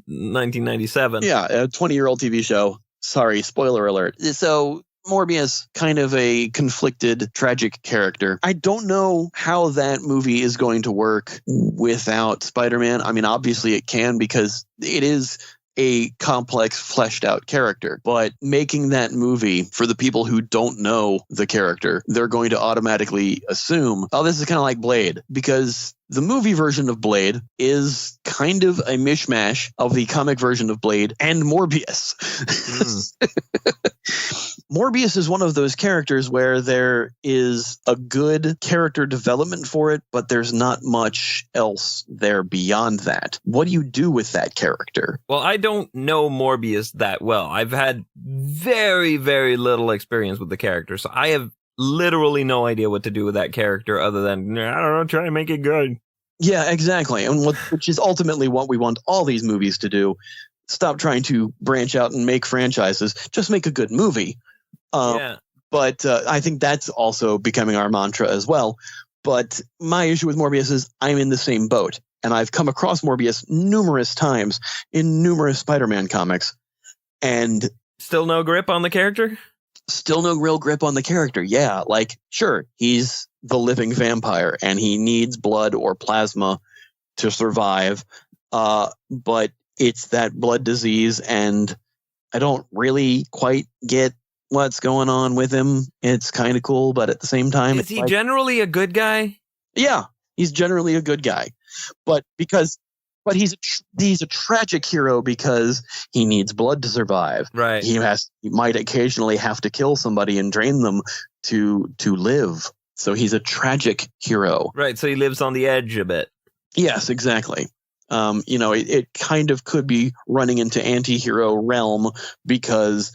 1997. Yeah, a 20-year-old TV show. Sorry, spoiler alert. So Morbius, kind of a conflicted, tragic character. I don't know how that movie is going to work without Spider-Man. I mean, obviously it can, because it is a complex, fleshed out character. But making that movie, for the people who don't know the character, they're going to automatically assume, oh, this is kind of like Blade, because the movie version of Blade is kind of a mishmash of the comic version of Blade and Morbius. Morbius is one of those characters where there is a good character development for it, but there's not much else there beyond that. What do you do with that character? Well, I don't know Morbius that well. I've had very, very little experience with the character, so I have literally no idea what to do with that character other than, I don't know, try and make it good. Yeah, exactly. And which is ultimately what we want all these movies to do. Stop trying to branch out and make franchises. Just make a good movie. But I think that's also becoming our mantra as well. But my issue with Morbius is I'm in the same boat. And I've come across Morbius numerous times in numerous Spider-Man comics. And still no grip on the character? Still no real grip on the character. Yeah, like, sure, he's the living vampire and he needs blood or plasma to survive. But it's that blood disease, and I don't really quite get what's going on with him. It's kind of cool, but at the same time... Is he generally a good guy? Yeah, he's generally a good guy. But he's a tragic hero because he needs blood to survive. Right. He might occasionally have to kill somebody and drain them to live. So he's a tragic hero. Right, so he lives on the edge a bit. Yes, exactly. It kind of could be running into anti-hero realm because,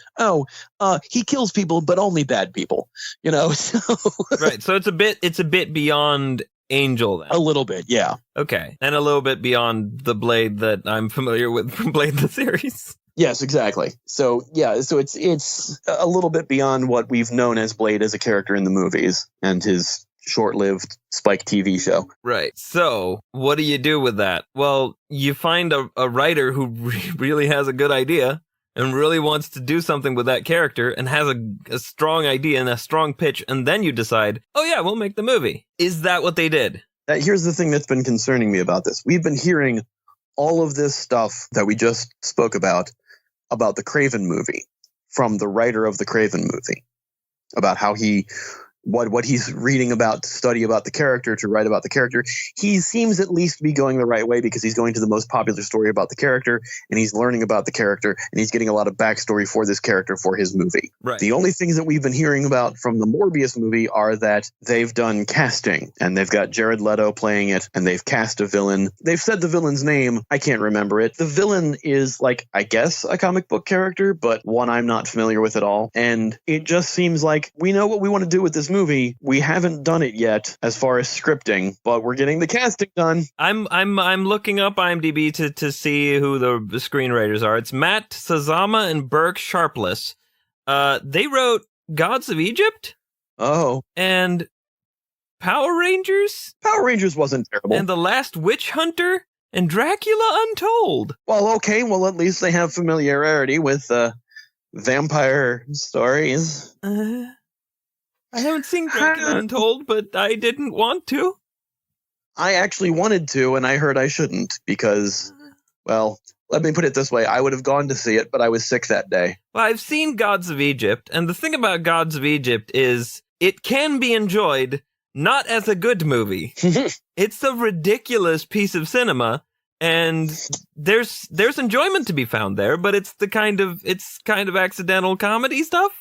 he kills people, but only bad people, so. Right. So it's a bit beyond Angel then. A little bit, yeah. Okay. And a little bit beyond the Blade that I'm familiar with from Blade the series. Yes, exactly. So it's a little bit beyond what we've known as Blade as a character in the movies and his short-lived Spike TV show. Right. So what do you do with that? Well, you find a writer who really has a good idea and really wants to do something with that character and has a strong idea and a strong pitch, and then you decide, oh yeah, we'll make the movie. Is that what they did? Here's the thing that's been concerning me about this. We've been hearing all of this stuff that we just spoke about the Craven movie from the writer of the Craven movie, about how what he's reading about to study about the character, to write about the character. He seems at least to be going the right way because he's going to the most popular story about the character and he's learning about the character and he's getting a lot of backstory for this character for his movie. Right. The only things that we've been hearing about from the Morbius movie are that they've done casting and they've got Jared Leto playing it and they've cast a villain. They've said the villain's name. I can't remember it. The villain is I guess a comic book character, but one I'm not familiar with at all. And it just seems like we know what we want to do with this movie. We haven't done it yet as far as scripting, but we're getting the casting done. I'm looking up IMDb to see who the screenwriters are. It's Matt Sazama and Burke Sharpless. They wrote Gods of Egypt. Oh. And Power Rangers. Power Rangers wasn't terrible. And The Last Witch Hunter and Dracula Untold. Well, okay. Well, at least they have familiarity with vampire stories. I haven't seen Dracula Untold, but I didn't want to. I actually wanted to, and I heard I shouldn't because, well, let me put it this way. I would have gone to see it, but I was sick that day. Well, I've seen Gods of Egypt, and the thing about Gods of Egypt is it can be enjoyed not as a good movie. It's a ridiculous piece of cinema, and there's enjoyment to be found there, but it's kind of accidental comedy stuff.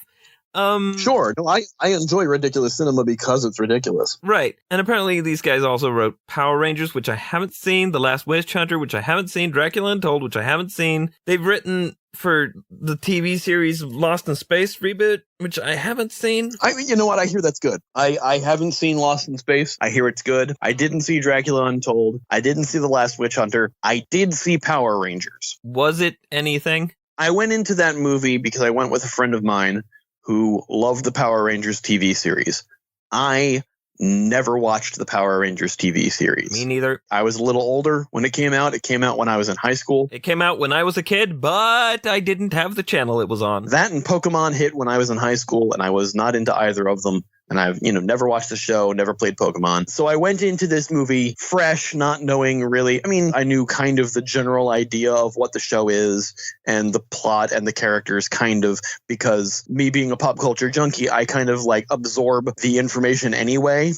Sure. No, I enjoy ridiculous cinema because it's ridiculous. Right. And apparently these guys also wrote Power Rangers, which I haven't seen, The Last Witch Hunter, which I haven't seen, Dracula Untold, which I haven't seen. They've written for the TV series Lost in Space reboot, which I haven't seen. You know what? I hear that's good. I haven't seen Lost in Space. I hear it's good. I didn't see Dracula Untold. I didn't see The Last Witch Hunter. I did see Power Rangers. Was it anything? I went into that movie because I went with a friend of mine who loved the Power Rangers TV series. I never watched the Power Rangers TV series. Me neither. I was a little older when it came out. It came out when I was in high school. It came out when I was a kid, but I didn't have the channel it was on. That and Pokemon hit when I was in high school, and I was not into either of them. And I've, never watched the show, never played Pokemon. So I went into this movie fresh, not knowing really. I mean, I knew kind of the general idea of what the show is and the plot and the characters kind of, because me being a pop culture junkie, I kind of absorb the information anyway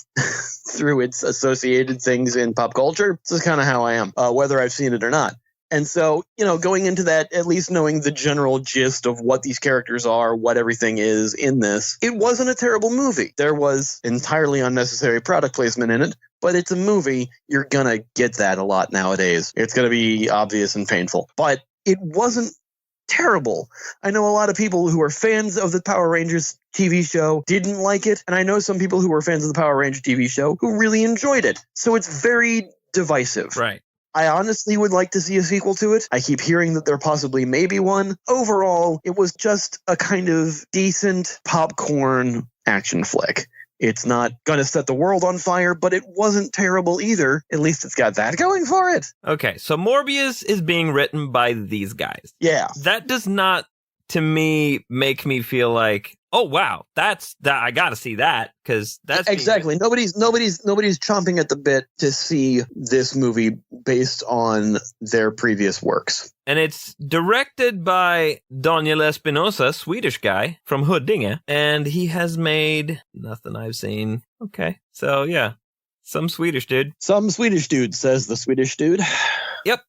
through its associated things in pop culture. This is kind of how I am, whether I've seen it or not. And so, going into that, at least knowing the general gist of what these characters are, what everything is in this, it wasn't a terrible movie. There was entirely unnecessary product placement in it, but it's a movie. You're going to get that a lot nowadays. It's going to be obvious and painful. But it wasn't terrible. I know a lot of people who are fans of the Power Rangers TV show didn't like it, and I know some people who were fans of the Power Rangers TV show who really enjoyed it. So it's very divisive. Right. I honestly would like to see a sequel to it. I keep hearing that there possibly may be one. Overall, it was just a kind of decent popcorn action flick. It's not going to set the world on fire, but it wasn't terrible either. At least it's got that going for it. Okay, so Morbius is being written by these guys. Yeah. That does not, to me, make me feel like, oh wow, that's that. I got to see that because that's exactly nobody's chomping at the bit to see this movie based on their previous works. And it's directed by Daniel Espinosa, Swedish guy from Huddinge, and he has made nothing I've seen. Okay, so yeah, some Swedish dude. Some Swedish dude, says the Swedish dude. Yep,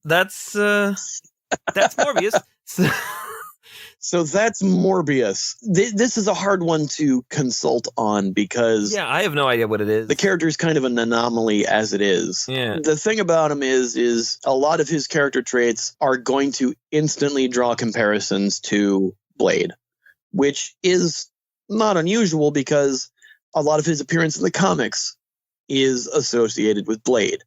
that's Morbius. So that's Morbius. This is a hard one to consult on because Yeah, I have no idea what it is. the character is kind of an anomaly as it is. Yeah. The thing about him is a lot of his character traits are going to instantly draw comparisons to Blade, which is not unusual because a lot of his appearance in the comics is associated with Blade.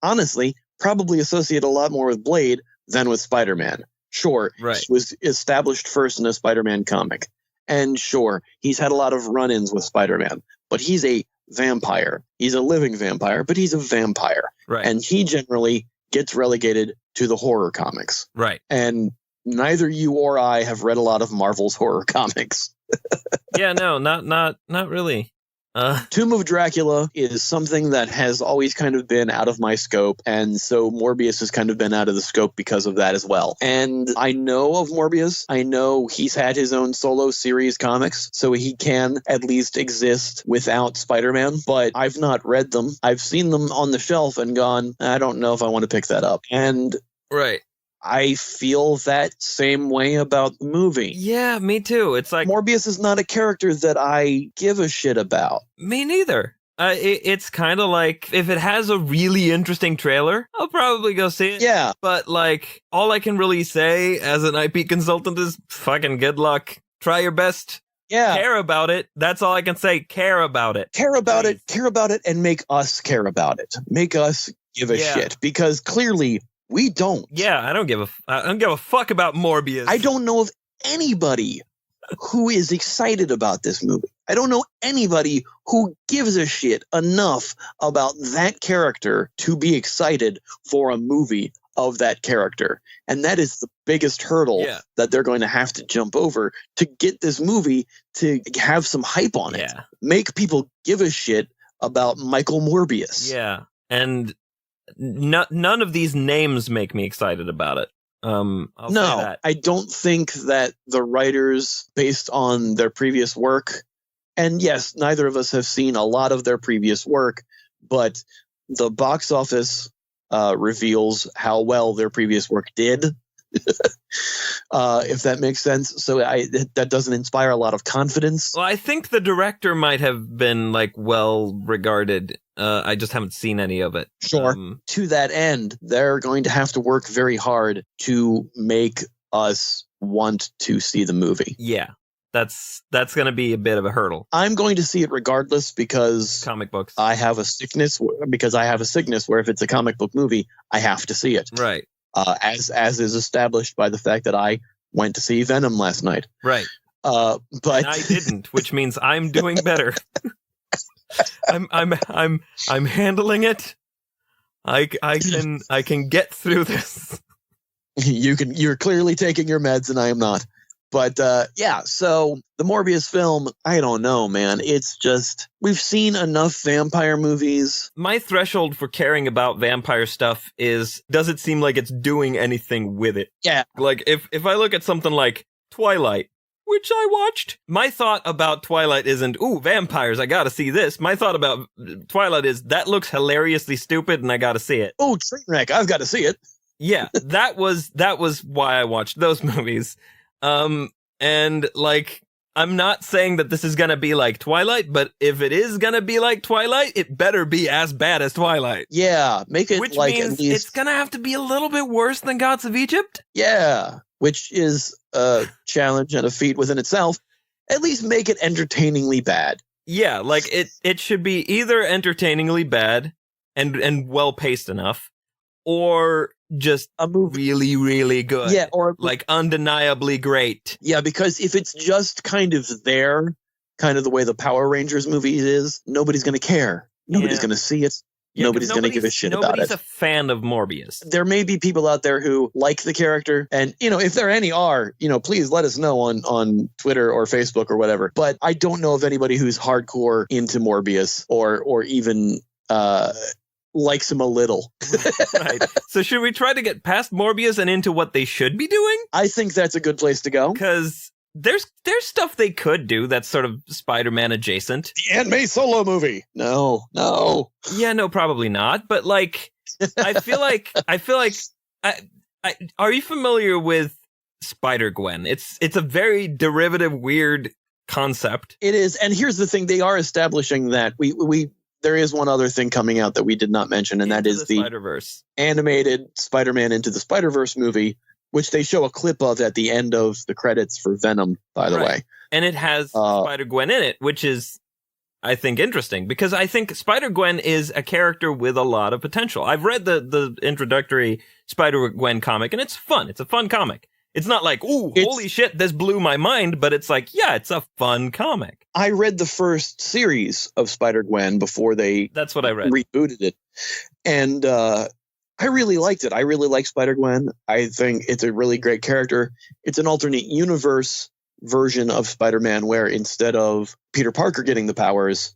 Honestly, probably associated a lot more with Blade than with Spider-Man. Sure, Right. he was established first in a Spider-Man comic. And sure, he's had a lot of run-ins with Spider-Man, but he's a vampire. He's a living vampire, but he's a vampire. Right. And he generally gets relegated to the horror comics. Right. And neither you or I have read a lot of Marvel's horror comics. Yeah, no, not really. Tomb of Dracula is something that has always kind of been out of my scope, and so Morbius has kind of been out of the scope because of that as well. And I know of Morbius. I know he's had his own solo series comics, so he can at least exist without Spider-Man, but I've not read them. I've seen them on the shelf and gone, I don't know if I want to pick that up. And Right. I feel that same way about the movie. Yeah, me too. It's like Morbius is not a character that I give a shit about. me neither. It's kind of like if it has a really interesting trailer, I'll probably go see it. Yeah. But like, all I can really say as an IP consultant is fucking good luck. Try your best. Yeah. Care about it. That's all I can say. Care about it. Care about it, and make us care about it. Make us give a shit, because clearly we don't. Yeah, I don't give a fuck about Morbius. I don't know of anybody who is excited about this movie. I don't know anybody who gives a shit enough about that character to be excited for a movie of that character. And that is the biggest hurdle that they're going to have to jump over to get this movie to have some hype on it. Yeah. Make people give a shit about Michael Morbius. Yeah, and none of these names make me excited about it. I'll say that. I don't think that the writers, based on their previous work, and yes, neither of us have seen a lot of their previous work, but the box office reveals how well their previous work did, if that makes sense. So that doesn't inspire a lot of confidence. Well, I think the director might have been like well regarded. I just haven't seen any of it. Sure. To that end, they're going to have to work very hard to make us want to see the movie. Yeah, that's going to be a bit of a hurdle. I'm going to see it regardless because comic books. I have a sickness where if it's a comic book movie, I have to see it. Right. As is established by the fact that I went to see Venom last night. Right. But and I didn't, which means I'm doing better. I'm handling it. I can get through this. You're clearly taking your meds and I am not. But so the Morbius film, I don't know, man. It's just, we've seen enough vampire movies. My threshold for caring about vampire stuff is, does it seem like it's doing anything with it? Yeah. Like if I look at something like Twilight, which I watched, my thought about Twilight isn't, ooh, vampires, I gotta see this. My thought about Twilight is, that looks hilariously stupid and I gotta see it. Oh, Trainwreck, I've got to see it. Yeah, that was why I watched those movies. And like, I'm not saying that this is gonna be like Twilight, but if it is gonna be like Twilight, it better be as bad as Twilight. Yeah, make it which like means at least, it's gonna have to be a little bit worse than Gods of Egypt. Yeah, which is a challenge and a feat within itself. At least make it entertainingly bad. Yeah, like it should be either entertainingly bad and well paced enough, or just a movie really, really good. Yeah, or like undeniably great. Yeah, because if it's just kind of there, kind of the way the Power Rangers movie is, nobody's going to care. Nobody's going to see it. Yeah, nobody's going to give a shit about it. Nobody's a fan of Morbius. There may be people out there who like the character, and if there any are, please let us know on Twitter or Facebook or whatever. But I don't know of anybody who's hardcore into Morbius or even likes him a little. Right. So should we try to get past Morbius and into what they should be doing? I think that's a good place to go. Because there's stuff they could do that's sort of Spider-Man adjacent. The Aunt May solo movie. No. Yeah, no, probably not. But like, I feel like, are you familiar with Spider-Gwen. It's a very derivative, weird concept. It is, and here's the thing: they are establishing that we there is one other thing coming out that we did not mention, and that is the Spider-Verse animated Spider-Man Into the Spider-Verse movie, which they show a clip of at the end of the credits for Venom, by the way. And it has Spider-Gwen in it, which is, I think, interesting, because I think Spider-Gwen is a character with a lot of potential. I've read the introductory Spider-Gwen comic, and it's fun. It's a fun comic. It's not like, ooh, holy shit, this blew my mind, but it's like, yeah, it's a fun comic. I read the first series of Spider-Gwen before they That's what I read. Rebooted it. And I really liked it. I really like Spider-Gwen. I think it's a really great character. It's an alternate universe version of Spider-Man where instead of Peter Parker getting the powers,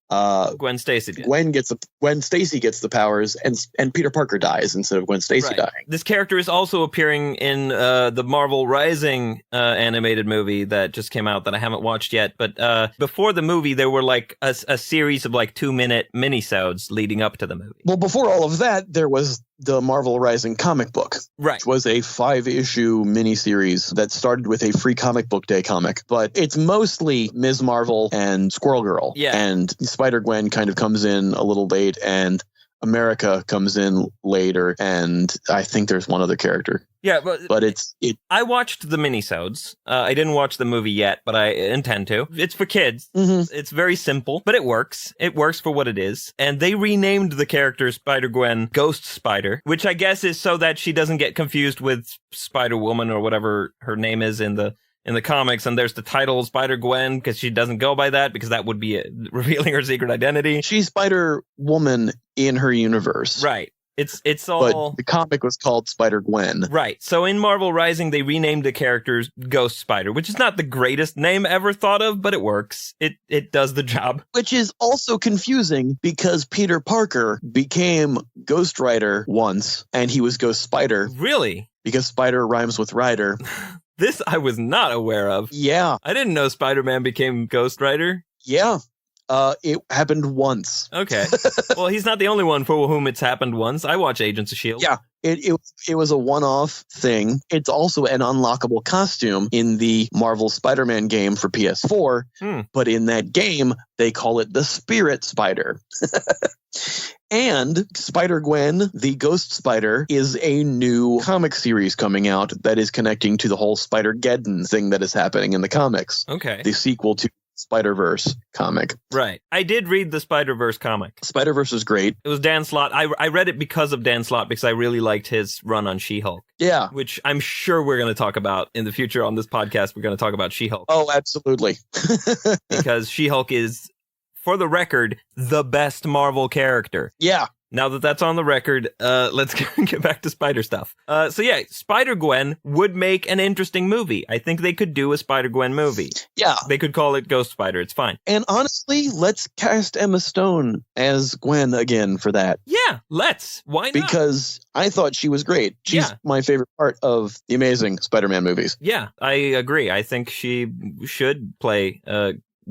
Gwen Stacy did. Gwen Stacy gets the powers, and Peter Parker dies instead of Gwen Stacy dying. This character is also appearing in the Marvel Rising animated movie that just came out that I haven't watched yet. But before the movie, there were like a series of like 2-minute minisodes leading up to the movie. Well, before all of that, there was the Marvel Rising comic book, which was a 5-issue miniseries that started with a free comic book day comic. But it's mostly Ms. Marvel and Squirrel Girl. Yeah. And Spider-Gwen kind of comes in a little late, and America comes in later, and I think there's one other character. Yeah, but it's I watched the minisodes. I didn't watch the movie yet, but I intend to. It's for kids. Mm-hmm. It's very simple, but it works. It works for what it is. And they renamed the character Spider-Gwen Ghost Spider, which I guess is so that she doesn't get confused with Spider-Woman or whatever her name is in the comics. And there's the title Spider-Gwen because she doesn't go by that, because that would be revealing her secret identity. She's Spider-Woman in her universe. Right. It's all... But the comic was called Spider-Gwen. Right. So in Marvel Rising, they renamed the characters Ghost Spider, which is not the greatest name ever thought of, but it works. It does the job. Which is also confusing because Peter Parker became Ghost Rider once, and he was Ghost Spider. Really? Because Spider rhymes with Rider. This I was not aware of. Yeah. I didn't know Spider-Man became Ghost Rider. Yeah. It happened once. Okay. Well, he's not the only one for whom it's happened once. I watch Agents of S.H.I.E.L.D. Yeah. It was a one-off thing. It's also an unlockable costume in the Marvel Spider-Man game for PS4. But in that game, they call it the Spirit Spider. And Spider-Gwen, the Ghost Spider, is a new comic series coming out that is connecting to the whole Spider-Geddon thing that is happening in the comics. Okay. The sequel to Spider-Verse comic. Right. I did read the Spider-Verse comic. Spider-Verse is great. It was Dan Slott. I read it because of Dan Slott, because I really liked his run on She-Hulk. Yeah. Which I'm sure we're going to talk about in the future on this podcast. We're going to talk about She-Hulk. Oh, absolutely. Because She-Hulk is, for the record, the best Marvel character. Yeah. Now that that's on the record, let's get back to Spider stuff. So yeah, Spider-Gwen would make an interesting movie. I think they could do a Spider-Gwen movie. Yeah. They could call it Ghost Spider. It's fine. And honestly, let's cast Emma Stone as Gwen again for that. Yeah, let's. Why not? Because I thought she was great. She's my favorite part of the Amazing Spider-Man movies. Yeah, I agree. I think she should play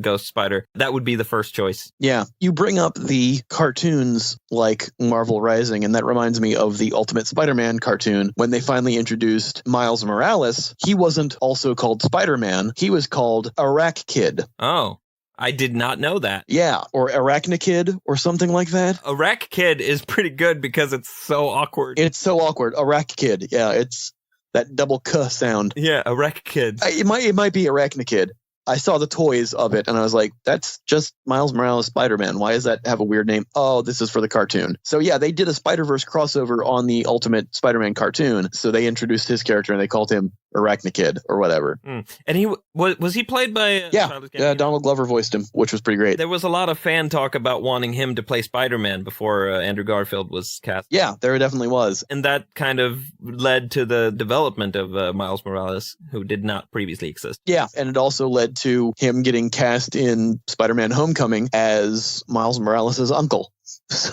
Ghost Spider. That would be the first choice. Yeah. You bring up the cartoons like Marvel Rising, and that reminds me of the Ultimate Spider-Man cartoon. When they finally introduced Miles Morales, he wasn't also called Spider-Man. He was called Arach Kid. Oh, I did not know that. Yeah, or Arachnakid or something like that. Arach Kid is pretty good because it's so awkward. It's so awkward. Arach Kid. Yeah, it's that double K sound. Yeah, Arach Kid. It might be Arachnakid. I saw the toys of it and I was like, that's just Miles Morales Spider-Man. Why does that have a weird name? Oh, this is for the cartoon. So yeah, they did a Spider-Verse crossover on the Ultimate Spider-Man cartoon. So they introduced his character and they called him Arachnakid or whatever. And he was he played by Donald Glover voiced him, which was pretty great. There was a lot of fan talk about wanting him to play Spider-Man before Andrew Garfield was cast. Yeah, there definitely was. And that kind of led to the development of Miles Morales, who did not previously exist. Yeah, and it also led to him getting cast in Spider-Man Homecoming as Miles Morales' uncle. So...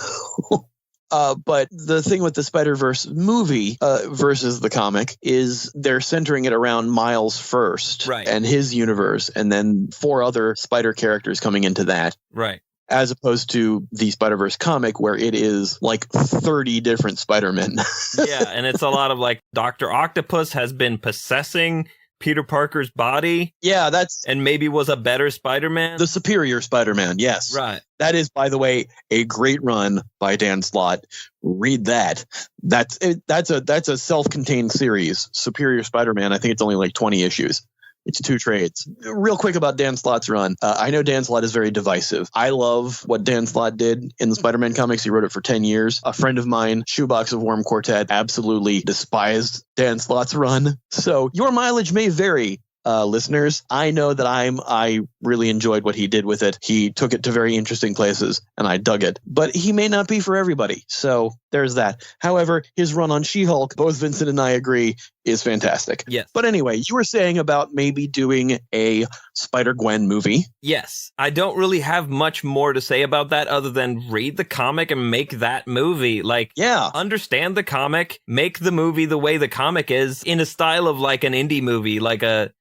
but the thing with the Spider-Verse movie versus the comic is they're centering it around Miles first, right, and his universe, and then 4 other Spider characters coming into that. Right. as opposed to the Spider-Verse comic where it is like 30 different Spider-Men. Yeah, and it's a lot of like Dr. Octopus has been possessing Peter Parker's body. Yeah, that's... And maybe was a better Spider-Man. The superior Spider-Man, yes. Right. That is, by the way, a great run by Dan Slott. Read that. That's a self-contained series. Superior Spider-Man, I think it's only like 20 issues. It's 2 trades. Real quick about Dan Slott's run. I know Dan Slott is very divisive. I love what Dan Slott did in the Spider-Man comics. He wrote it for 10 years. A friend of mine, Shoebox of Worm Quartet, absolutely despised Dan Slott's run. So your mileage may vary. Listeners, I know that I really enjoyed what he did with it. He took it to very interesting places, and I dug it. But he may not be for everybody, so there's that. However, his run on She-Hulk, both Vincent and I agree, is fantastic. Yes. But anyway, you were saying about maybe doing a Spider-Gwen movie. Yes. I don't really have much more to say about that other than read the comic and make that movie. Like, yeah, understand the comic, make the movie the way the comic is in a style of like an indie movie, like a...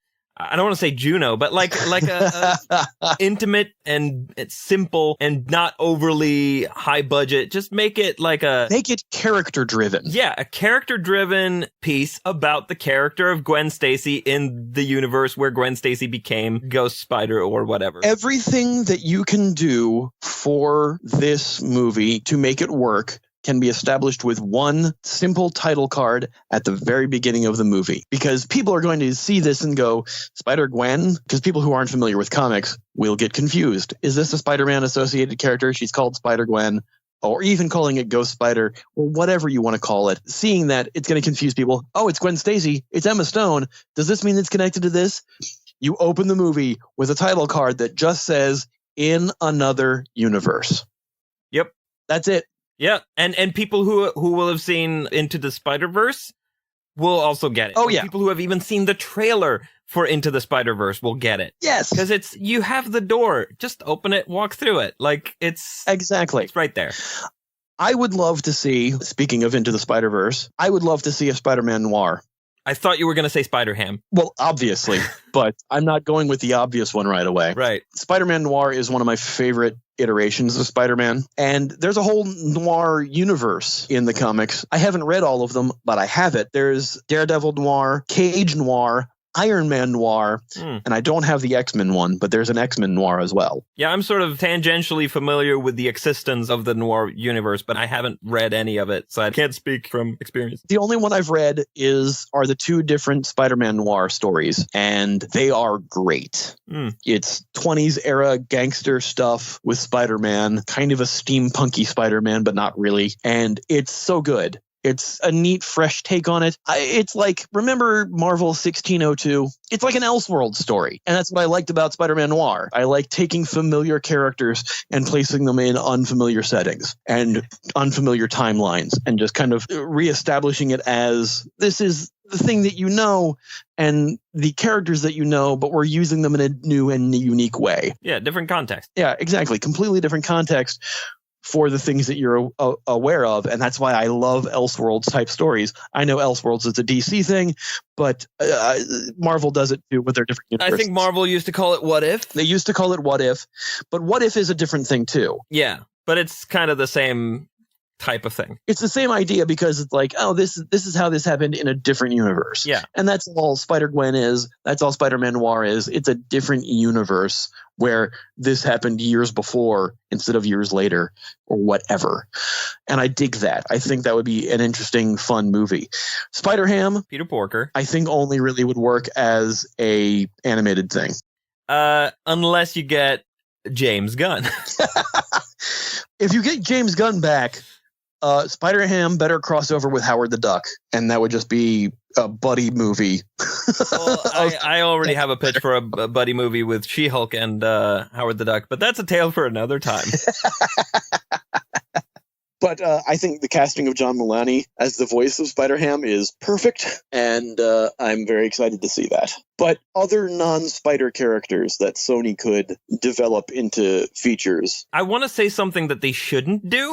I don't want to say Juno, but like a intimate and simple and not overly high budget. Just make it character driven. Yeah, a character driven piece about the character of Gwen Stacy in the universe where Gwen Stacy became Ghost Spider or whatever. Everything that you can do for this movie to make it work can be established with one simple title card at the very beginning of the movie. Because people are going to see this and go, Spider-Gwen? Because people who aren't familiar with comics will get confused. Is this a Spider-Man associated character? She's called Spider-Gwen. Or even calling it Ghost Spider, or whatever you want to call it. Seeing that, it's going to confuse people. Oh, it's Gwen Stacy. It's Emma Stone. Does this mean it's connected to this? You open the movie with a title card that just says, in another universe. Yep. That's it. Yeah, and people who will have seen Into the Spider-Verse will also get it. Oh, yeah. People who have even seen the trailer for Into the Spider-Verse will get it. Yes. Because you have the door. Just open it, walk through it. Like, Exactly. It's right there. I would love to see, speaking of Into the Spider-Verse, I would love to see a Spider-Man noir. I thought you were going to say Spider-Ham. Well, obviously, but I'm not going with the obvious one right away. Right. Spider-Man Noir is one of my favorite iterations of Spider-Man, and there's a whole noir universe in the comics. I haven't read all of them, but I have it. There's Daredevil Noir, Cage Noir, Iron Man Noir, and I don't have the X-Men one, but there's an X-Men Noir as well. Yeah, I'm sort of tangentially familiar with the existence of the noir universe, but I haven't read any of it, so I can't speak from experience. The only one I've read are the 2 different Spider-Man Noir stories, and they are great. It's 20s era gangster stuff with Spider-Man, kind of a steampunky Spider-Man, but not really, and it's so good. It's a neat, fresh take on it. It's like, remember Marvel 1602? It's like an Elseworld story. And that's what I liked about Spider-Man Noir. I like taking familiar characters and placing them in unfamiliar settings and unfamiliar timelines and just kind of reestablishing it as this is the thing that you know and the characters that you know, but we're using them in a new and unique way. Yeah, different context. Yeah, exactly. Completely different context for the things that you're aware of, and that's why I love Elseworlds type stories. I know Elseworlds is a DC thing, but Marvel does it too with their different universes. I think Marvel used to call it What If. They used to call it What If, but What If is a different thing too. Yeah, but it's kind of the same type of thing. It's the same idea because it's like, oh, this is how this happened in a different universe. Yeah. And that's all Spider-Gwen is. That's all Spider-Man Noir is. It's a different universe where this happened years before instead of years later or whatever. And I dig that. I think that would be an interesting, fun movie. Spider-Ham, Peter Porker, I think only really would work as a animated thing. Unless you get James Gunn. If you get James Gunn back, Spider-Ham better cross over with Howard the Duck, and that would just be a buddy movie. Well, I already have a pitch for a buddy movie with She-Hulk and Howard the Duck, but that's a tale for another time. But I think the casting of John Mulaney as the voice of Spider-Ham is perfect, and I'm very excited to see that. But other non-Spider characters that Sony could develop into features. I want to say something that they shouldn't do.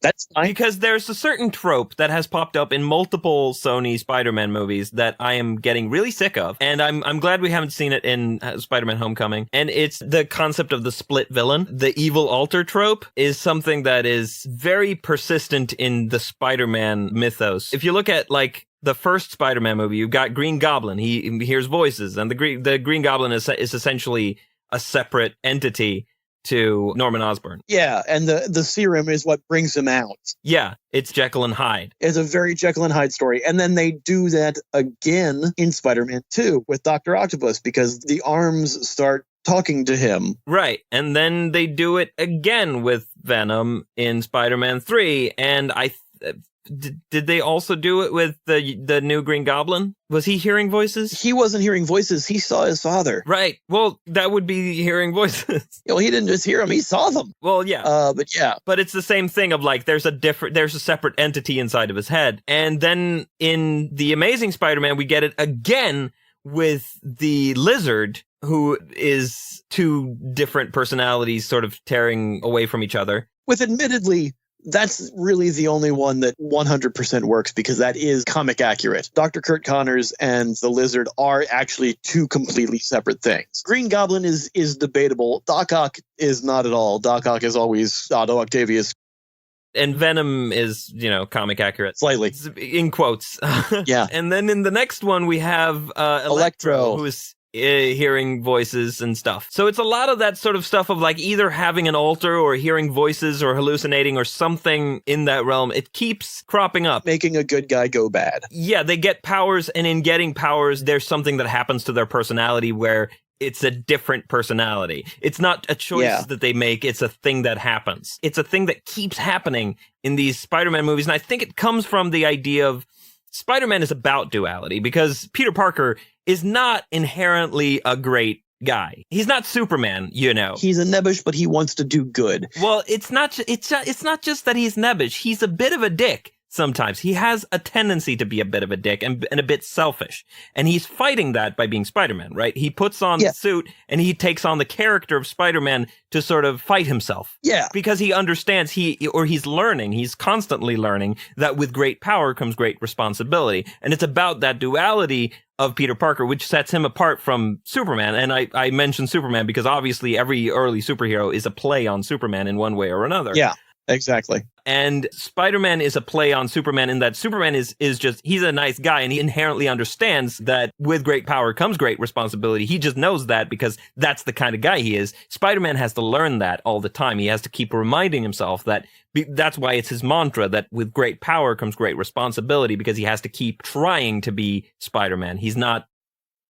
That's fine. Because there's a certain trope that has popped up in multiple Sony Spider-Man movies that I am getting really sick of. And I'm glad we haven't seen it in Spider-Man Homecoming. And it's the concept of the split villain. The evil alter trope is something that is very persistent in the Spider-Man mythos. If you look at, like, the first Spider-Man movie, you've got Green Goblin. He hears voices, and the Green Goblin is essentially a separate entity to Norman Osborn. Yeah, and the serum is what brings him out. Yeah, it's Jekyll and Hyde. It's a very Jekyll and Hyde story. And then they do that again in Spider-Man 2 with Dr. Octopus, because the arms start talking to him. Right, and then they do it again with Venom in Spider-Man 3, and did they also do it with the new Green Goblin? Was he hearing voices? He wasn't hearing voices. He saw his father. Right. Well, that would be hearing voices. Well, he didn't just hear them. He saw them. Well, yeah. But yeah. But it's the same thing of, like, there's a separate entity inside of his head. And then in The Amazing Spider-Man, we get it again with the Lizard, who is two different personalities sort of tearing away from each other. With admittedly, that's really the only one that 100% works, because that is comic accurate. Dr. Kurt Connors and the Lizard are actually two completely separate things. Green Goblin is debatable. Doc Ock is not at all. Doc Ock is always Otto Octavius. And Venom is, comic accurate. Slightly. In quotes. Yeah. And then in the next one, we have Electro, who is hearing voices and stuff. So it's a lot of that sort of stuff of, like, either having an alter or hearing voices or hallucinating or something in that realm. It keeps cropping up. Making a good guy go bad. Yeah, they get powers, and in getting powers, there's something that happens to their personality where it's a different personality. It's not a choice that they make. It's a thing that happens. It's a thing that keeps happening in these Spider-Man movies. And I think it comes from the idea of Spider-Man is about duality, because Peter Parker is not inherently a great guy. He's not Superman, He's a nebbish, but he wants to do good. Well, it's not just that he's nebbish. He's a bit of a dick. Sometimes he has a tendency to be a bit of a dick and a bit selfish. And he's fighting that by being Spider-Man, right? He puts on the suit and he takes on the character of Spider-Man to sort of fight himself. Yeah. Because he understands he's constantly learning that with great power comes great responsibility. And it's about that duality of Peter Parker, which sets him apart from Superman. And I mentioned Superman because obviously every early superhero is a play on Superman in one way or another. Yeah. Exactly. And Spider-Man is a play on Superman in that Superman is just, he's a nice guy and he inherently understands that with great power comes great responsibility. He just knows that because that's the kind of guy he is. Spider-Man has to learn that all the time. He has to keep reminding himself that that's why it's his mantra that with great power comes great responsibility, because he has to keep trying to be Spider-Man. He's not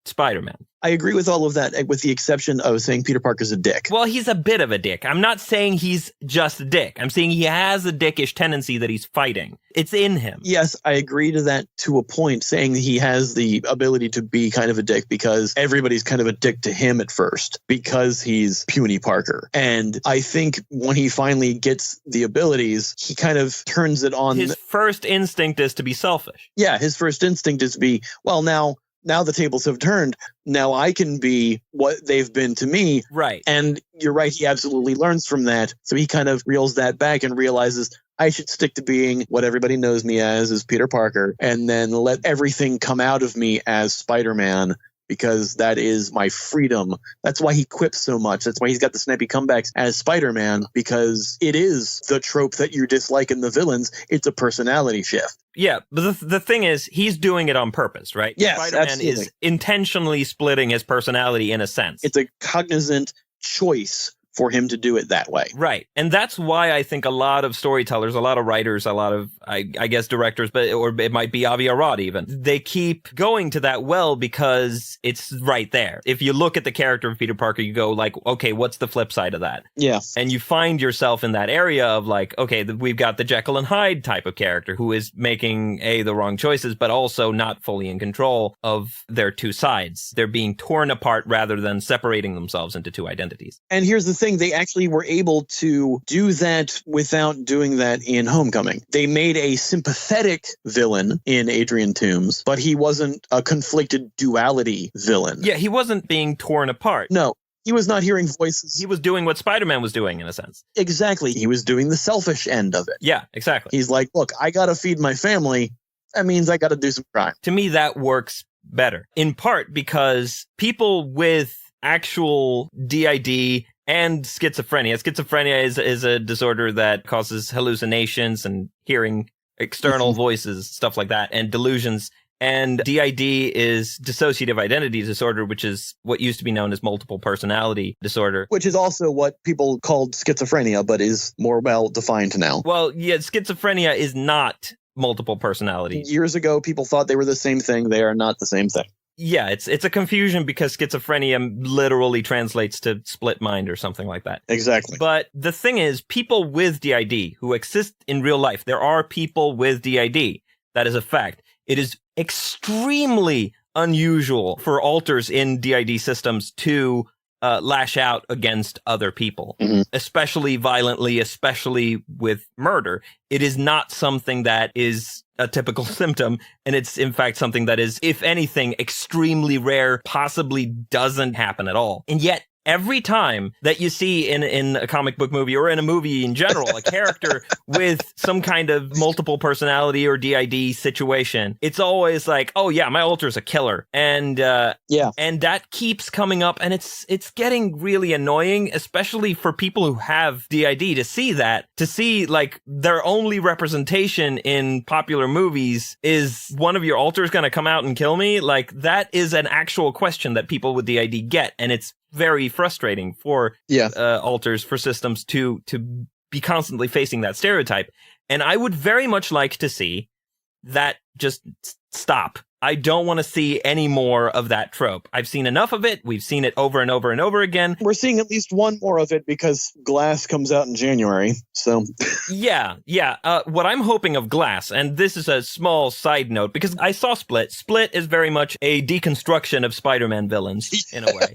Spider-Man. I agree with all of that, with the exception of saying Peter Parker's a dick. Well, he's a bit of a dick. I'm not saying he's just a dick. I'm saying he has a dickish tendency that he's fighting. It's in him. Yes, I agree to that to a point, saying that he has the ability to be kind of a dick because everybody's kind of a dick to him at first because he's puny Parker. And I think when he finally gets the abilities, he kind of turns it on. His first instinct is to be selfish. Yeah, his first instinct is to be, well, now the tables have turned. Now I can be what they've been to me. Right. And you're right. He absolutely learns from that. So he kind of reels that back and realizes I should stick to being what everybody knows me as Peter Parker, and then let everything come out of me as Spider-Man, because that is my freedom. That's why he quips so much. That's why he's got the snappy comebacks as Spider-Man, because it is the trope that you dislike in the villains. It's a personality shift. Yeah, but the thing is, he's doing it on purpose, right? Yes, Spider-Man absolutely. Is intentionally splitting his personality in a sense. It's a cognizant choice for him to do it that way. Right. And that's why I think a lot of storytellers, a lot of writers, a lot of, I guess, directors, or it might be Avi Arad even, they keep going to that well because it's right there. If you look at the character of Peter Parker, you go like, okay, what's the flip side of that? Yeah. And you find yourself in that area of like, okay, we've got the Jekyll and Hyde type of character who is making the wrong choices, but also not fully in control of their two sides. They're being torn apart rather than separating themselves into two identities. And here's the thing thing. They actually were able to do that without doing that in Homecoming. They made a sympathetic villain in Adrian Toomes, but he wasn't a conflicted duality villain. Yeah, he wasn't being torn apart. No. He was not hearing voices. He was doing what Spider-Man was doing, in a sense. Exactly. He was doing the selfish end of it. Yeah, exactly. He's like, look, I got to feed my family. That means I got to do some crime. To me, that works better. In part because people with actual DID and schizophrenia. Schizophrenia is a disorder that causes hallucinations and hearing external voices, stuff like that, and delusions. And DID is dissociative identity disorder, which is what used to be known as multiple personality disorder. Which is also what people called schizophrenia, but is more well defined now. Well, yeah, schizophrenia is not multiple personality. Years ago, people thought they were the same thing. They are not the same thing. Yeah, it's a confusion because schizophrenia literally translates to split mind or something like that. Exactly. But the thing is, people with DID who exist in real life, there are people with DID. That is a fact. It is extremely unusual for alters in DID systems to lash out against other people, especially violently, especially with murder. It is not something that is a typical symptom, and it's in fact something that is, if anything, extremely rare, possibly doesn't happen at all. And yet, every time that you see in a comic book movie or in a movie in general, a character with some kind of multiple personality or DID situation, it's always like, oh yeah, my alter's a killer. And and that keeps coming up, and it's getting really annoying, especially for people who have DID, to see like their only representation in popular movies is one of your alters going to come out and kill me. Like, that is an actual question that people with DID get, and it's very frustrating for alters, for systems to be constantly facing that stereotype. And I would very much like to see that just stop. I don't want to see any more of that trope. I've seen enough of it. We've seen it over and over and over again. We're seeing at least one more of it because Glass comes out in January. So yeah. What I'm hoping of Glass, and this is a small side note, because I saw Split. Split is very much a deconstruction of Spider-Man villains in a way.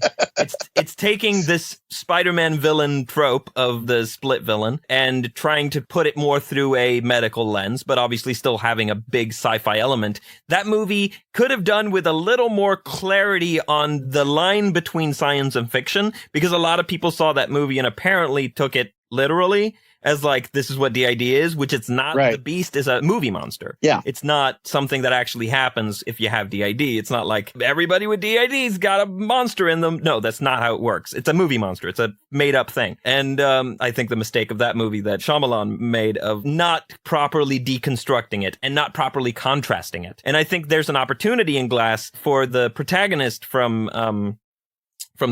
It's taking this Spider-Man villain trope of the Split villain and trying to put it more through a medical lens, but obviously still having a big sci-fi element. That movie could have done with a little more clarity on the line between science and fiction, because a lot of people saw that movie and apparently took it literally as like, this is what DID is, which it's not. Right. The Beast is a movie monster. Yeah. It's not something that actually happens if you have DID. It's not like everybody with DID's got a monster in them. No, that's not how it works. It's a movie monster. It's a made up thing. And I think the mistake of that movie that Shyamalan made of not properly deconstructing it and not properly contrasting it. And I think there's an opportunity in Glass for the protagonist from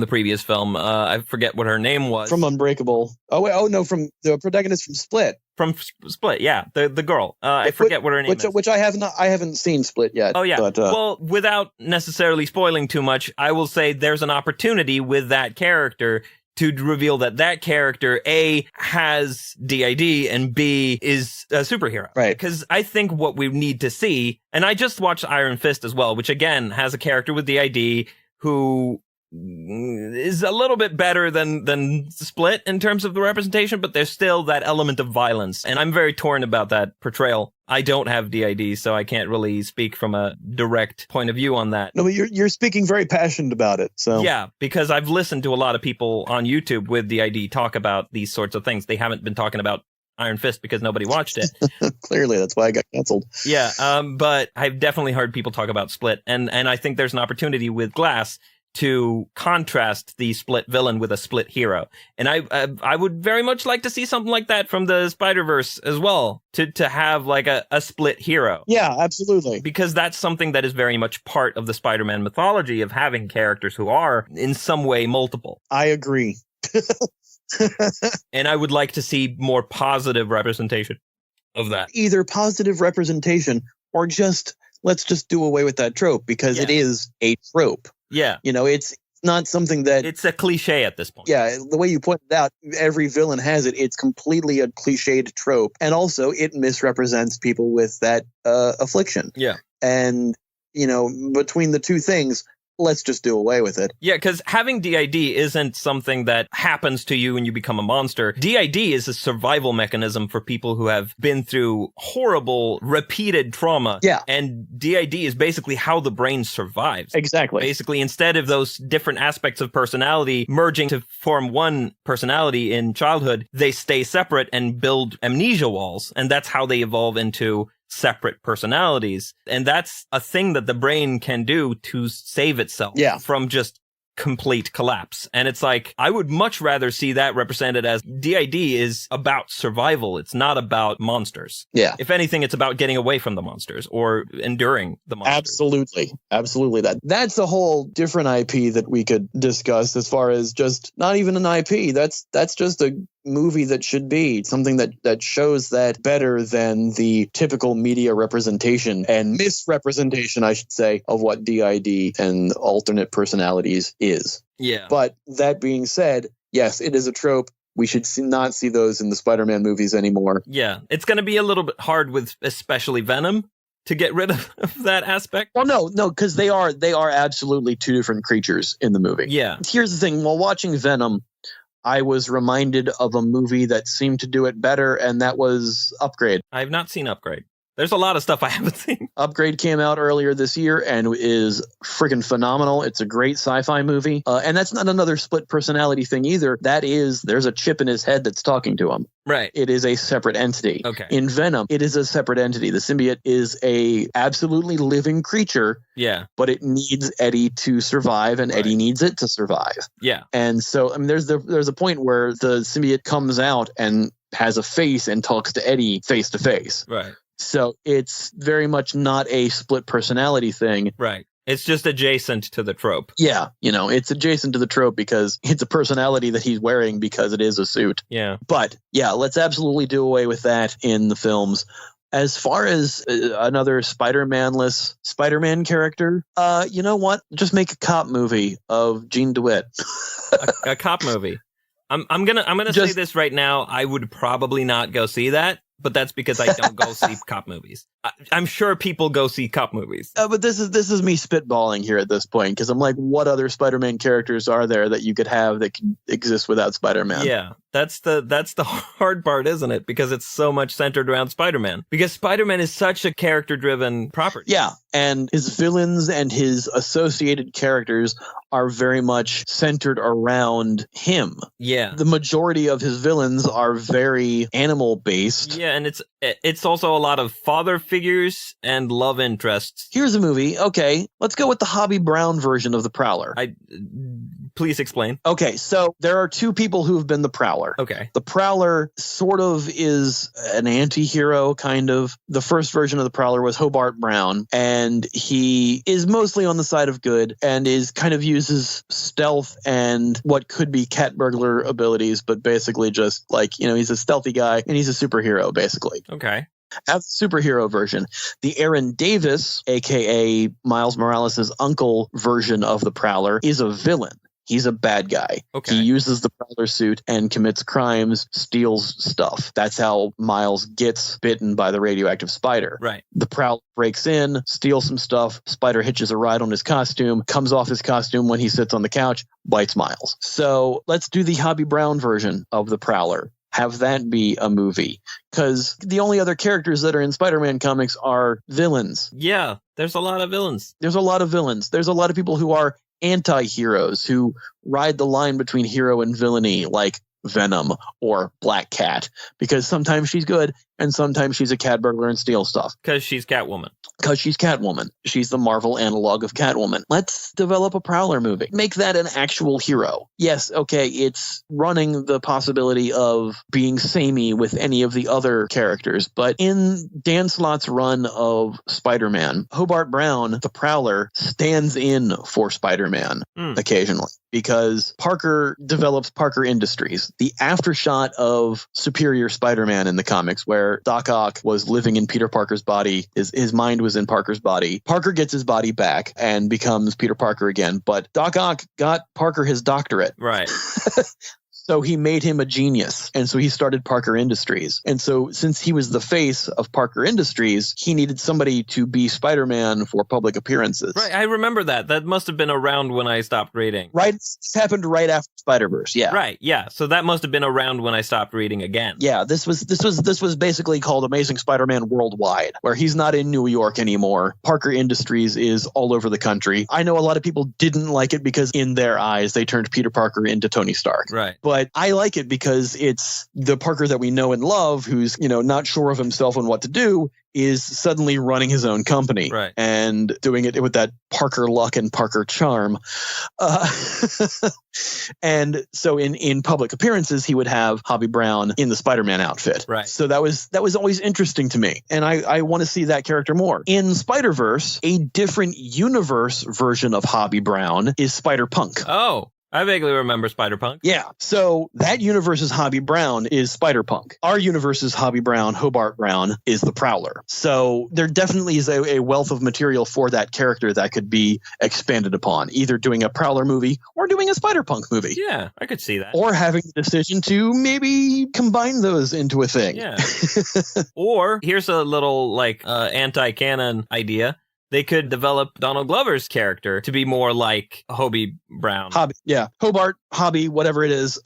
the previous film. I forget what her name was. From Unbreakable. From the protagonist from Split. From Split, yeah, the girl. I forget what her name is. Which I haven't seen Split yet. Oh yeah. But, well, without necessarily spoiling too much, I will say there's an opportunity with that character to reveal that character, A, has DID, and B, is a superhero. Right. Because I think what we need to see, and I just watched Iron Fist as well, which again has a character with DID who is a little bit better than Split in terms of the representation, but there's still that element of violence, and I'm very torn about that portrayal. I don't have DID, so I can't really speak from a direct point of view on that. No, but you're speaking very passionate about it. So yeah, because I've listened to a lot of people on YouTube with DID talk about these sorts of things. They haven't been talking about Iron Fist because nobody watched it. Clearly, that's why I got canceled. Yeah, but I've definitely heard people talk about Split, and I think there's an opportunity with Glass to contrast the Split villain with a Split hero. And I would very much like to see something like that from the Spider-Verse as well, to have like a Split hero. Yeah, absolutely. Because that's something that is very much part of the Spider-Man mythology of having characters who are in some way multiple. I agree. And I would like to see more positive representation of that. Either positive representation or let's just do away with that trope, because it is a trope. Yeah. It's not something that... It's a cliche at this point. Yeah, the way you pointed out, every villain has it. It's completely a cliched trope. And also, it misrepresents people with that affliction. Yeah. And, between the two things, let's just do away with it. Yeah, because having DID isn't something that happens to you when you become a monster. DID is a survival mechanism for people who have been through horrible, repeated trauma. Yeah. And DID is basically how the brain survives. Exactly. Basically, instead of those different aspects of personality merging to form one personality in childhood, they stay separate and build amnesia walls. And that's how they evolve into separate personalities. And that's a thing that the brain can do to save itself from just complete collapse. And it's like, I would much rather see that represented as DID is about survival. It's not about monsters. Yeah. If anything, it's about getting away from the monsters or enduring the monsters. Absolutely. That's a whole different IP that we could discuss as far as just not even an IP. That's just a movie that should be something that shows that better than the typical media representation and misrepresentation, I should say, of what DID and alternate personalities is. Yeah. But that being said, yes, it is a trope. We should not see those in the Spider-Man movies anymore. Yeah. It's going to be a little bit hard with especially Venom to get rid of that aspect. Well, no, because they are absolutely two different creatures in the movie. Yeah. Here's the thing. While watching Venom, I was reminded of a movie that seemed to do it better, and that was Upgrade. I have not seen Upgrade. There's a lot of stuff I haven't seen. Upgrade came out earlier this year and is freaking phenomenal. It's a great sci-fi movie. And that's not another split personality thing either. There's a chip in his head that's talking to him. Right. It is a separate entity. Okay. In Venom, it is a separate entity. The symbiote is a absolutely living creature. Yeah. But it needs Eddie to survive, and Eddie needs it to survive. Yeah. And so, I mean, there's a point where the symbiote comes out and has a face and talks to Eddie face to face. Right. So it's very much not a split personality thing. Right. It's just adjacent to the trope. Yeah. It's adjacent to the trope because it's a personality that he's wearing because it is a suit. Yeah. But yeah, let's absolutely do away with that in the films. As far as another Spider-Man-less Spider-Man character, you know what? Just make a cop movie of Gene DeWitt. a cop movie. I'm gonna say this right now. I would probably not go see that. But that's because I don't go see cop movies. I'm sure people go see cop movies. But this is me spitballing here at this point because I'm like, what other Spider-Man characters are there that you could have that could exist without Spider-Man? Yeah, that's the hard part, isn't it? Because it's so much centered around Spider-Man. Because Spider-Man is such a character-driven property. Yeah, and his villains and his associated characters are very much centered around him. Yeah. The majority of his villains are very animal-based. Yeah, and it's also a lot of father figures and love interests. Here's a movie. Okay, let's go with the Hobie Brown version of the Prowler. Please explain. Okay, so there are two people who have been the Prowler. Okay. The Prowler sort of is an anti-hero, kind of. The first version of the Prowler was Hobart Brown, and he is mostly on the side of good and is kind of uses stealth and what could be cat burglar abilities, but basically just like, he's a stealthy guy and he's a superhero, basically. Okay. As the superhero version, the Aaron Davis, a.k.a. Miles Morales' uncle version of the Prowler, is a villain. He's a bad guy. Okay. He uses the Prowler suit and commits crimes, steals stuff. That's how Miles gets bitten by the radioactive spider. Right. The Prowler breaks in, steals some stuff. Spider hitches a ride on his costume, comes off his costume when he sits on the couch, bites Miles. So let's do the Hobie Brown version of the Prowler. Have that be a movie. Because the only other characters that are in Spider-Man comics are villains. Yeah, there's a lot of villains. There's a lot of villains. There's a lot of people who are anti-heroes who ride the line between hero and villainy, like Venom or Black Cat, because sometimes she's good and sometimes she's a cat burglar and steals stuff. Because she's Catwoman. Because she's Catwoman. She's the Marvel analog of Catwoman. Let's develop a Prowler movie. Make that an actual hero. Yes, okay, it's running the possibility of being samey with any of the other characters, but in Dan Slott's run of Spider-Man, Hobart Brown, the Prowler, stands in for Spider-Man occasionally because Parker develops Parker Industries, the aftershot of Superior Spider-Man in the comics, where Doc Ock was living in Peter Parker's body. His mind was in Parker's body. Parker gets his body back and becomes Peter Parker again, but Doc Ock got Parker his doctorate. Right. So he made him a genius. And so he started Parker Industries. And so since he was the face of Parker Industries, he needed somebody to be Spider-Man for public appearances. Right, I remember that. That must have been around when I stopped reading. Right. This happened right after Spider-Verse. Yeah. Right. Yeah. So that must have been around when I stopped reading again. Yeah. This was basically called Amazing Spider-Man Worldwide, where he's not in New York anymore. Parker Industries is all over the country. I know a lot of people didn't like it because in their eyes, they turned Peter Parker into Tony Stark. Right. But I like it because it's the Parker that we know and love, who's, not sure of himself and what to do, is suddenly running his own company. Right. And doing it with that Parker luck and Parker charm. And so in public appearances, he would have Hobie Brown in the Spider-Man outfit. Right. So that was always interesting to me. And I want to see that character more. In Spider-Verse, a different universe version of Hobie Brown is Spider-Punk. Oh. I vaguely remember Spider-Punk. Yeah. So that universe's Hobie Brown is Spider-Punk. Our universe's Hobie Brown, Hobart Brown, is the Prowler. So there definitely is a wealth of material for that character that could be expanded upon, either doing a Prowler movie or doing a Spider-Punk movie. Yeah, I could see that. Or having the decision to maybe combine those into a thing. Yeah. Or here's a little anti-canon idea. They could develop Donald Glover's character to be more like Hobie Brown. Hobie, yeah. Hobart, Hobie, whatever it is.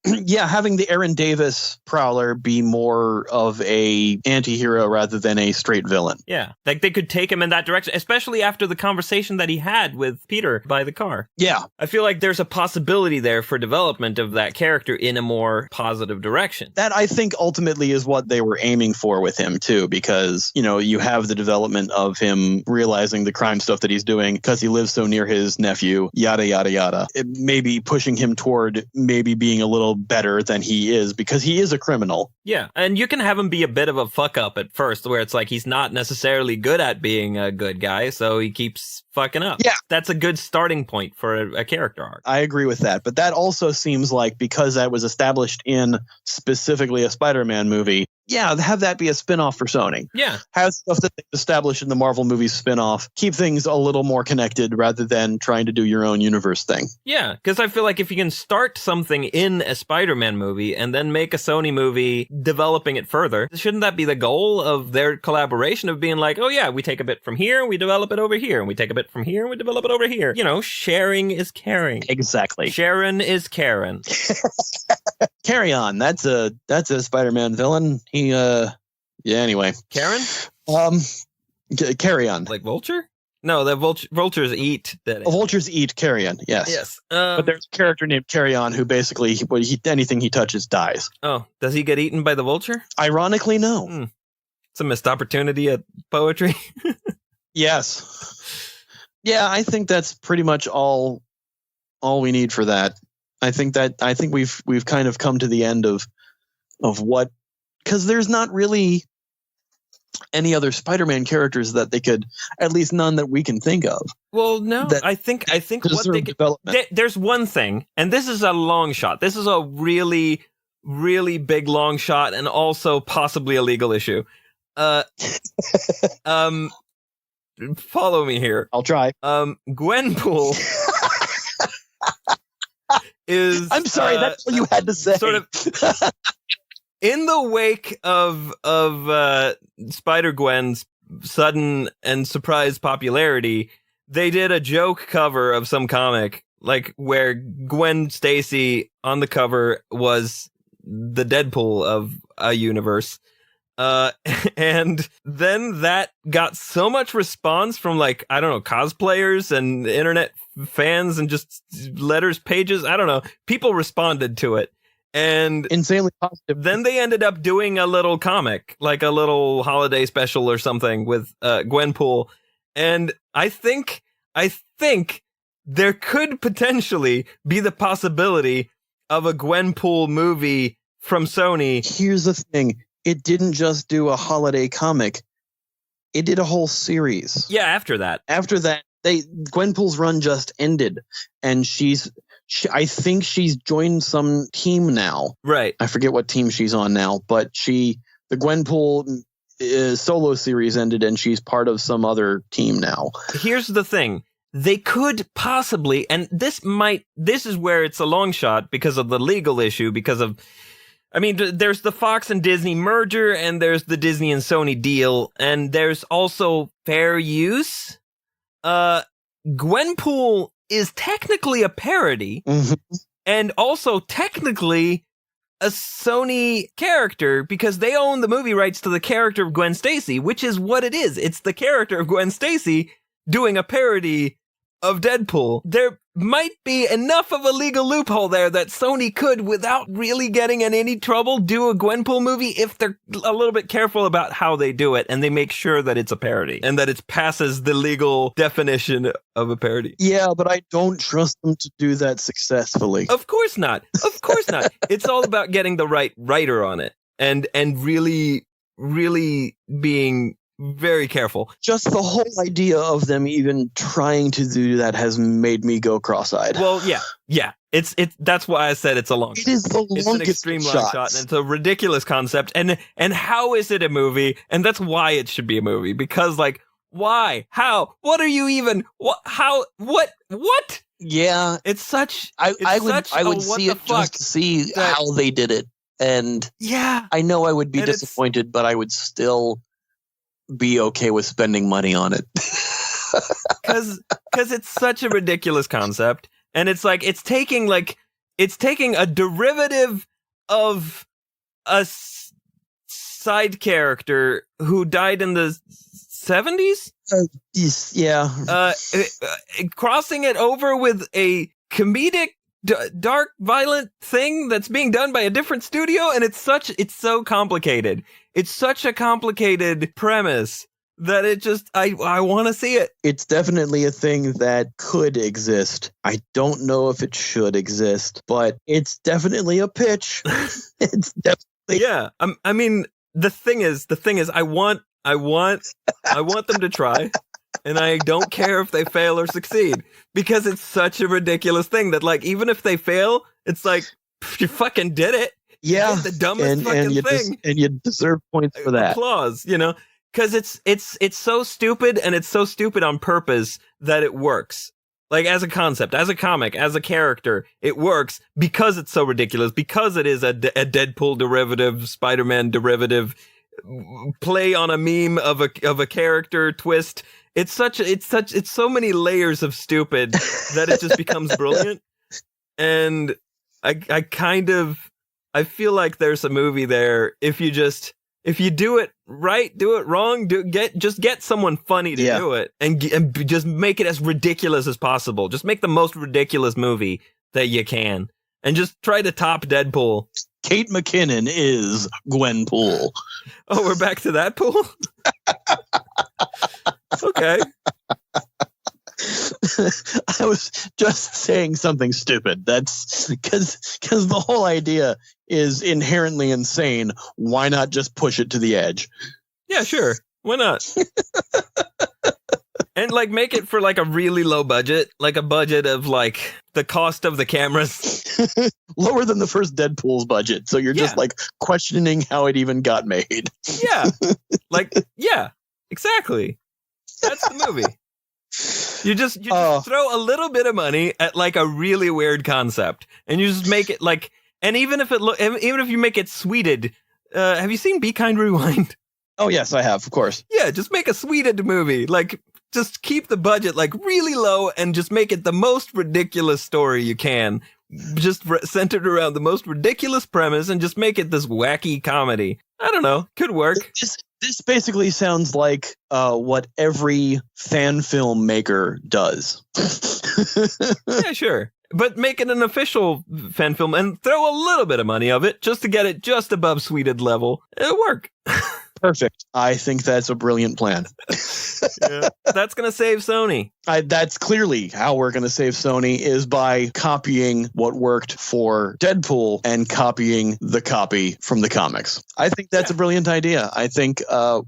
Yeah, having the Aaron Davis Prowler be more of a anti-hero rather than a straight villain. Yeah, like they could take him in that direction, especially after the conversation that he had with Peter by the car. Yeah. I feel like there's a possibility there for development of that character in a more positive direction. That, I think, ultimately is what they were aiming for with him, too, because, you have the development of him realizing the crime stuff that he's doing because he lives so near his nephew, yada, yada, yada. It may be pushing him toward maybe being a little better than he is because he is a criminal. Yeah, and you can have him be a bit of a fuck up at first, where it's like he's not necessarily good at being a good guy, so he keeps fucking up. Yeah. That's a good starting point for a character arc. I agree with that, but that also seems like, because that was established in specifically a Spider-Man movie, yeah, have that be a spinoff for Sony. Yeah. Have stuff that they established in the Marvel movies spinoff. Keep things a little more connected rather than trying to do your own universe thing. Yeah, because I feel like if you can start something in a Spider-Man movie and then make a Sony movie developing it further, shouldn't that be the goal of their collaboration, of being like, oh yeah, we take a bit from here, we develop it over here, and we take a bit from here, and we develop it over here. Sharing is caring. Exactly. Sharon is Karen. Carry on. That's a Spider-Man villain. Anyway. Karen? Carry on. Like Vulture? No, the vultures eat that. Vultures eat carrion, yes. Yes. But there's a character named Carry On who basically, anything he touches dies. Oh, does he get eaten by the vulture? Ironically, no. It's a missed opportunity at poetry. Yes. Yeah, I think that's pretty much all we need for that. I think we've kind of come to the end of what, because there's not really any other Spider-Man characters that they could, at least none that we can think of. Well, no, I think what they could, there's one thing, and this is a long shot. This is a really, really big long shot, and also possibly a legal issue. Follow me here. I'll try. Gwenpool is. I'm sorry, that's what you had to say. Sort of. In the wake of Spider-Gwen's sudden and surprise popularity, they did a joke cover of some comic, like where Gwen Stacy on the cover was the Deadpool of a universe. And then that got so much response from, like, I don't know, cosplayers and internet fans and just letters pages. I don't know. People responded to it. And insanely positive. Then they ended up doing a little comic, like a little holiday special or something with Gwenpool. And I think there could potentially be the possibility of a Gwenpool movie from Sony. Here's the thing. It didn't just do a holiday comic. It did a whole series. Yeah, after that. Gwenpool's run just ended, and I think she's joined some team now. Right. I forget what team she's on now, but the Gwenpool solo series ended, and she's part of some other team now. Here's the thing. they could possibly, and this is where it's a long shot because of the legal issue, there's the Fox and Disney merger, and there's the Disney and Sony deal, and there's also fair use. Gwenpool is technically a parody, and also technically a Sony character because they own the movie rights to the character of Gwen Stacy, which is what it is. It's the character of Gwen Stacy doing a parody of Deadpool. There might be enough of a legal loophole there that Sony could, without really getting in any trouble, do a Gwenpool movie if they're a little bit careful about how they do it and they make sure that it's a parody and that it passes the legal definition of a parody. Yeah, but I don't trust them to do that successfully. Of course not. Of course not. It's all about getting the right writer on it and really, really being very careful. Just the whole idea of them even trying to do that has made me go cross-eyed. Well, yeah. It's that's why I said it's a long shot. It is the longest It's an extreme long shot, and it's a ridiculous concept. And how is it a movie? And that's why it should be a movie. Because, like, why? How? What are you even? What? How? What? What? Yeah, it's such. I would what see the it fuck just to see that- how they did it, and Yeah, I know I would be And it's- disappointed, but I would still be okay with spending money on it. because it's such a ridiculous concept, and it's like it's taking a derivative of a side character who died in the 70s. Yeah. Crossing it over with a comedic, dark, violent thing that's being done by a different studio, and it's so complicated. It's such a complicated premise that it just, I want to see it. It's definitely a thing that could exist. I don't know if it should exist, but it's definitely a pitch. It's definitely. Yeah. I mean, the thing is, I want them to try, and I don't care if they fail or succeed, because it's such a ridiculous thing that, like, even if they fail, it's like, you fucking did it. Yeah, you did the dumbest fucking thing, and you deserve points for that. Applause, because it's so stupid, and it's so stupid on purpose that it works. Like, as a concept, as a comic, as a character, it works because it's so ridiculous, because it is a Deadpool derivative, Spider-Man derivative, play on a meme of a character twist. It's so many layers of stupid that it just becomes brilliant. And I feel like there's a movie there if you do it right, do it wrong, get someone funny to do it, and just make it as ridiculous as possible. Just make the most ridiculous movie that you can, and just try to top Deadpool. Kate McKinnon is Gwenpool. Oh, we're back to that pool? Okay. I was just saying something stupid. That's because the whole idea is inherently insane. Why not just push it to the edge? Yeah, sure. Why not? And, like, make it for, like, a really low budget, like a budget of, like, the cost of the cameras. Lower than the first Deadpool's budget. So you're just, like, questioning how it even got made. Yeah. Yeah, exactly. That's the movie. You just throw a little bit of money at, like, a really weird concept, and you just make it, like, and even if you make it sweeted, have you seen Be Kind Rewind? Oh, yes, I have, of course. Yeah, just make a sweeted movie. Like, just keep the budget, like, really low, and just make it the most ridiculous story you can. Just centered around the most ridiculous premise, and just make it this wacky comedy. I don't know. Could work. This basically sounds like what every fan film maker does. Yeah, sure. But make it an official fan film and throw a little bit of money of it just to get it just above sweeted level. It'll work. Perfect. I think that's a brilliant plan. Yeah. That's going to save Sony. That's clearly how we're going to save Sony, is by copying what worked for Deadpool and copying the copy from the comics. I think that's a brilliant idea. I think 100%.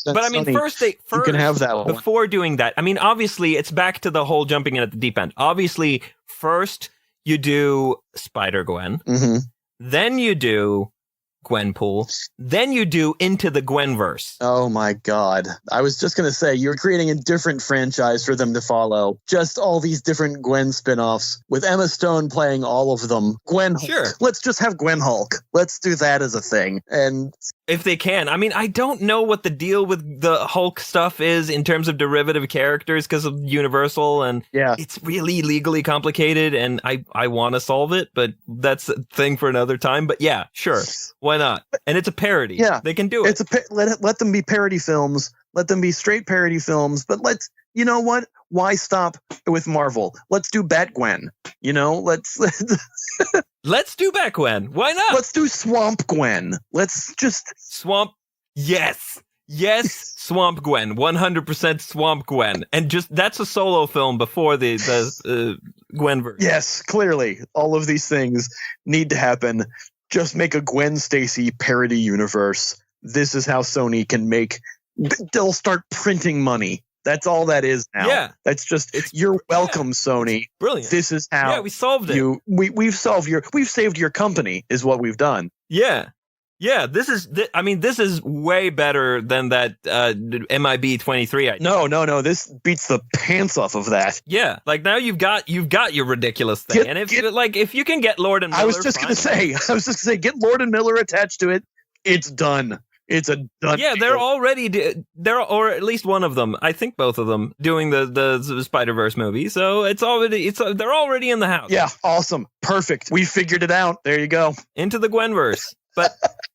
But I mean, Sony, first you can have that one. Before doing that, I mean, obviously, it's back to the whole jumping in at the deep end. Obviously, first you do Spider-Gwen. Mm-hmm. Then you do Gwenpool. Then you do Into the Gwenverse. Oh my God. I was just going to say, you're creating a different franchise for them to follow. Just all these different Gwen spinoffs with Emma Stone playing all of them. Gwen Hulk. Sure. Let's just have Gwen Hulk. Let's do that as a thing. And If they can. I mean, I don't know what the deal with the Hulk stuff is in terms of derivative characters because of Universal, and it's really legally complicated, and I want to solve it, but that's a thing for another time. But yeah, sure. Why not? And it's a parody. Yeah. They can do it. Let them be parody films. Let them be straight parody films. But you know what? Why stop with Marvel? Let's do Bat-Gwen. You know, let's do Bat-Gwen. Why not? Let's do Swamp Gwen. Let's just Swamp. Yes, Swamp Gwen. 100% Swamp Gwen. And just that's a solo film before the Gwenverse. Yes, clearly, all of these things need to happen. Just make a Gwen Stacy parody universe. This is how Sony can make. They'll start printing money. That's all that is now. Yeah. That's just, you're welcome, Sony. Brilliant. This is how. Yeah, we solved it. We've saved your company, is what we've done. Yeah. Yeah, this is way better than that MIB 23 idea. No. This beats the pants off of that. Yeah, like now you've got your ridiculous thing, and if you can get Lord and Miller, I was just gonna say, get Lord and Miller attached to it. It's done. It's a done. Yeah, they're already or at least one of them. I think both of them doing the Spider-Verse movie. So they're already in the house. Yeah, awesome, perfect. We figured it out. There you go. Into the Gwenverse, but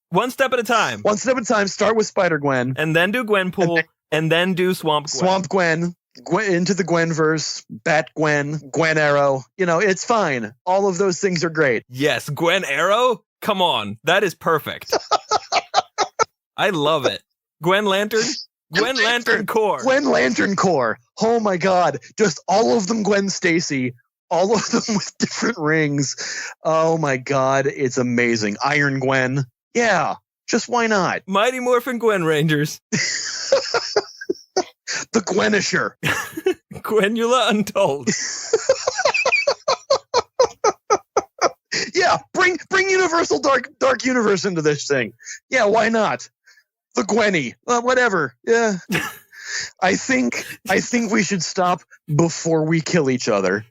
one step at a time. One step at a time. Start with Spider-Gwen, and then do Gwenpool, and then do Swamp Gwen. Swamp Gwen. Into the Gwenverse, Bat-Gwen, Gwen Arrow. You know, it's fine. All of those things are great. Yes, Gwen Arrow. Come on, that is perfect. I love it. Gwen Lantern? Gwen Lantern Corps. Gwen Lantern Corps. Oh my God. Just all of them Gwen Stacy. All of them with different rings. Oh my God. It's amazing. Iron Gwen. Yeah. Just why not? Mighty Morphin Gwen Rangers. The Gwenisher. Gwenula Untold. Yeah. Bring Universal Dark Universe into this thing. Yeah. Why not? The Gwenny, whatever. Yeah, I think we should stop before we kill each other.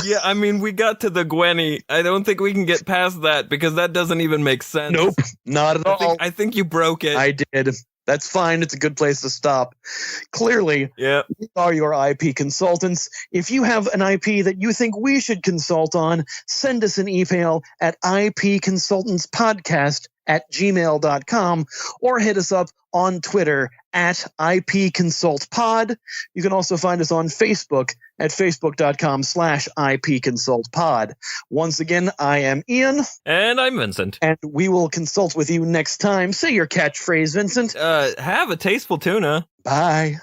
Yeah, I mean, we got to the Gwenny. I don't think we can get past that because that doesn't even make sense. Nope, not at all. I think you broke it. I did. That's fine. It's a good place to stop. Clearly, we are your IP consultants. If you have an IP that you think we should consult on, send us an email at ipconsultantspodcast@gmail.com or hit us up on Twitter at ipconsultpod. You can also find us on Facebook at facebook.com/ipconsultpod. Once again, I am Ian. And I'm Vincent. And we will consult with you next time. Say your catchphrase, Vincent. Have a tasteful tuna. Bye.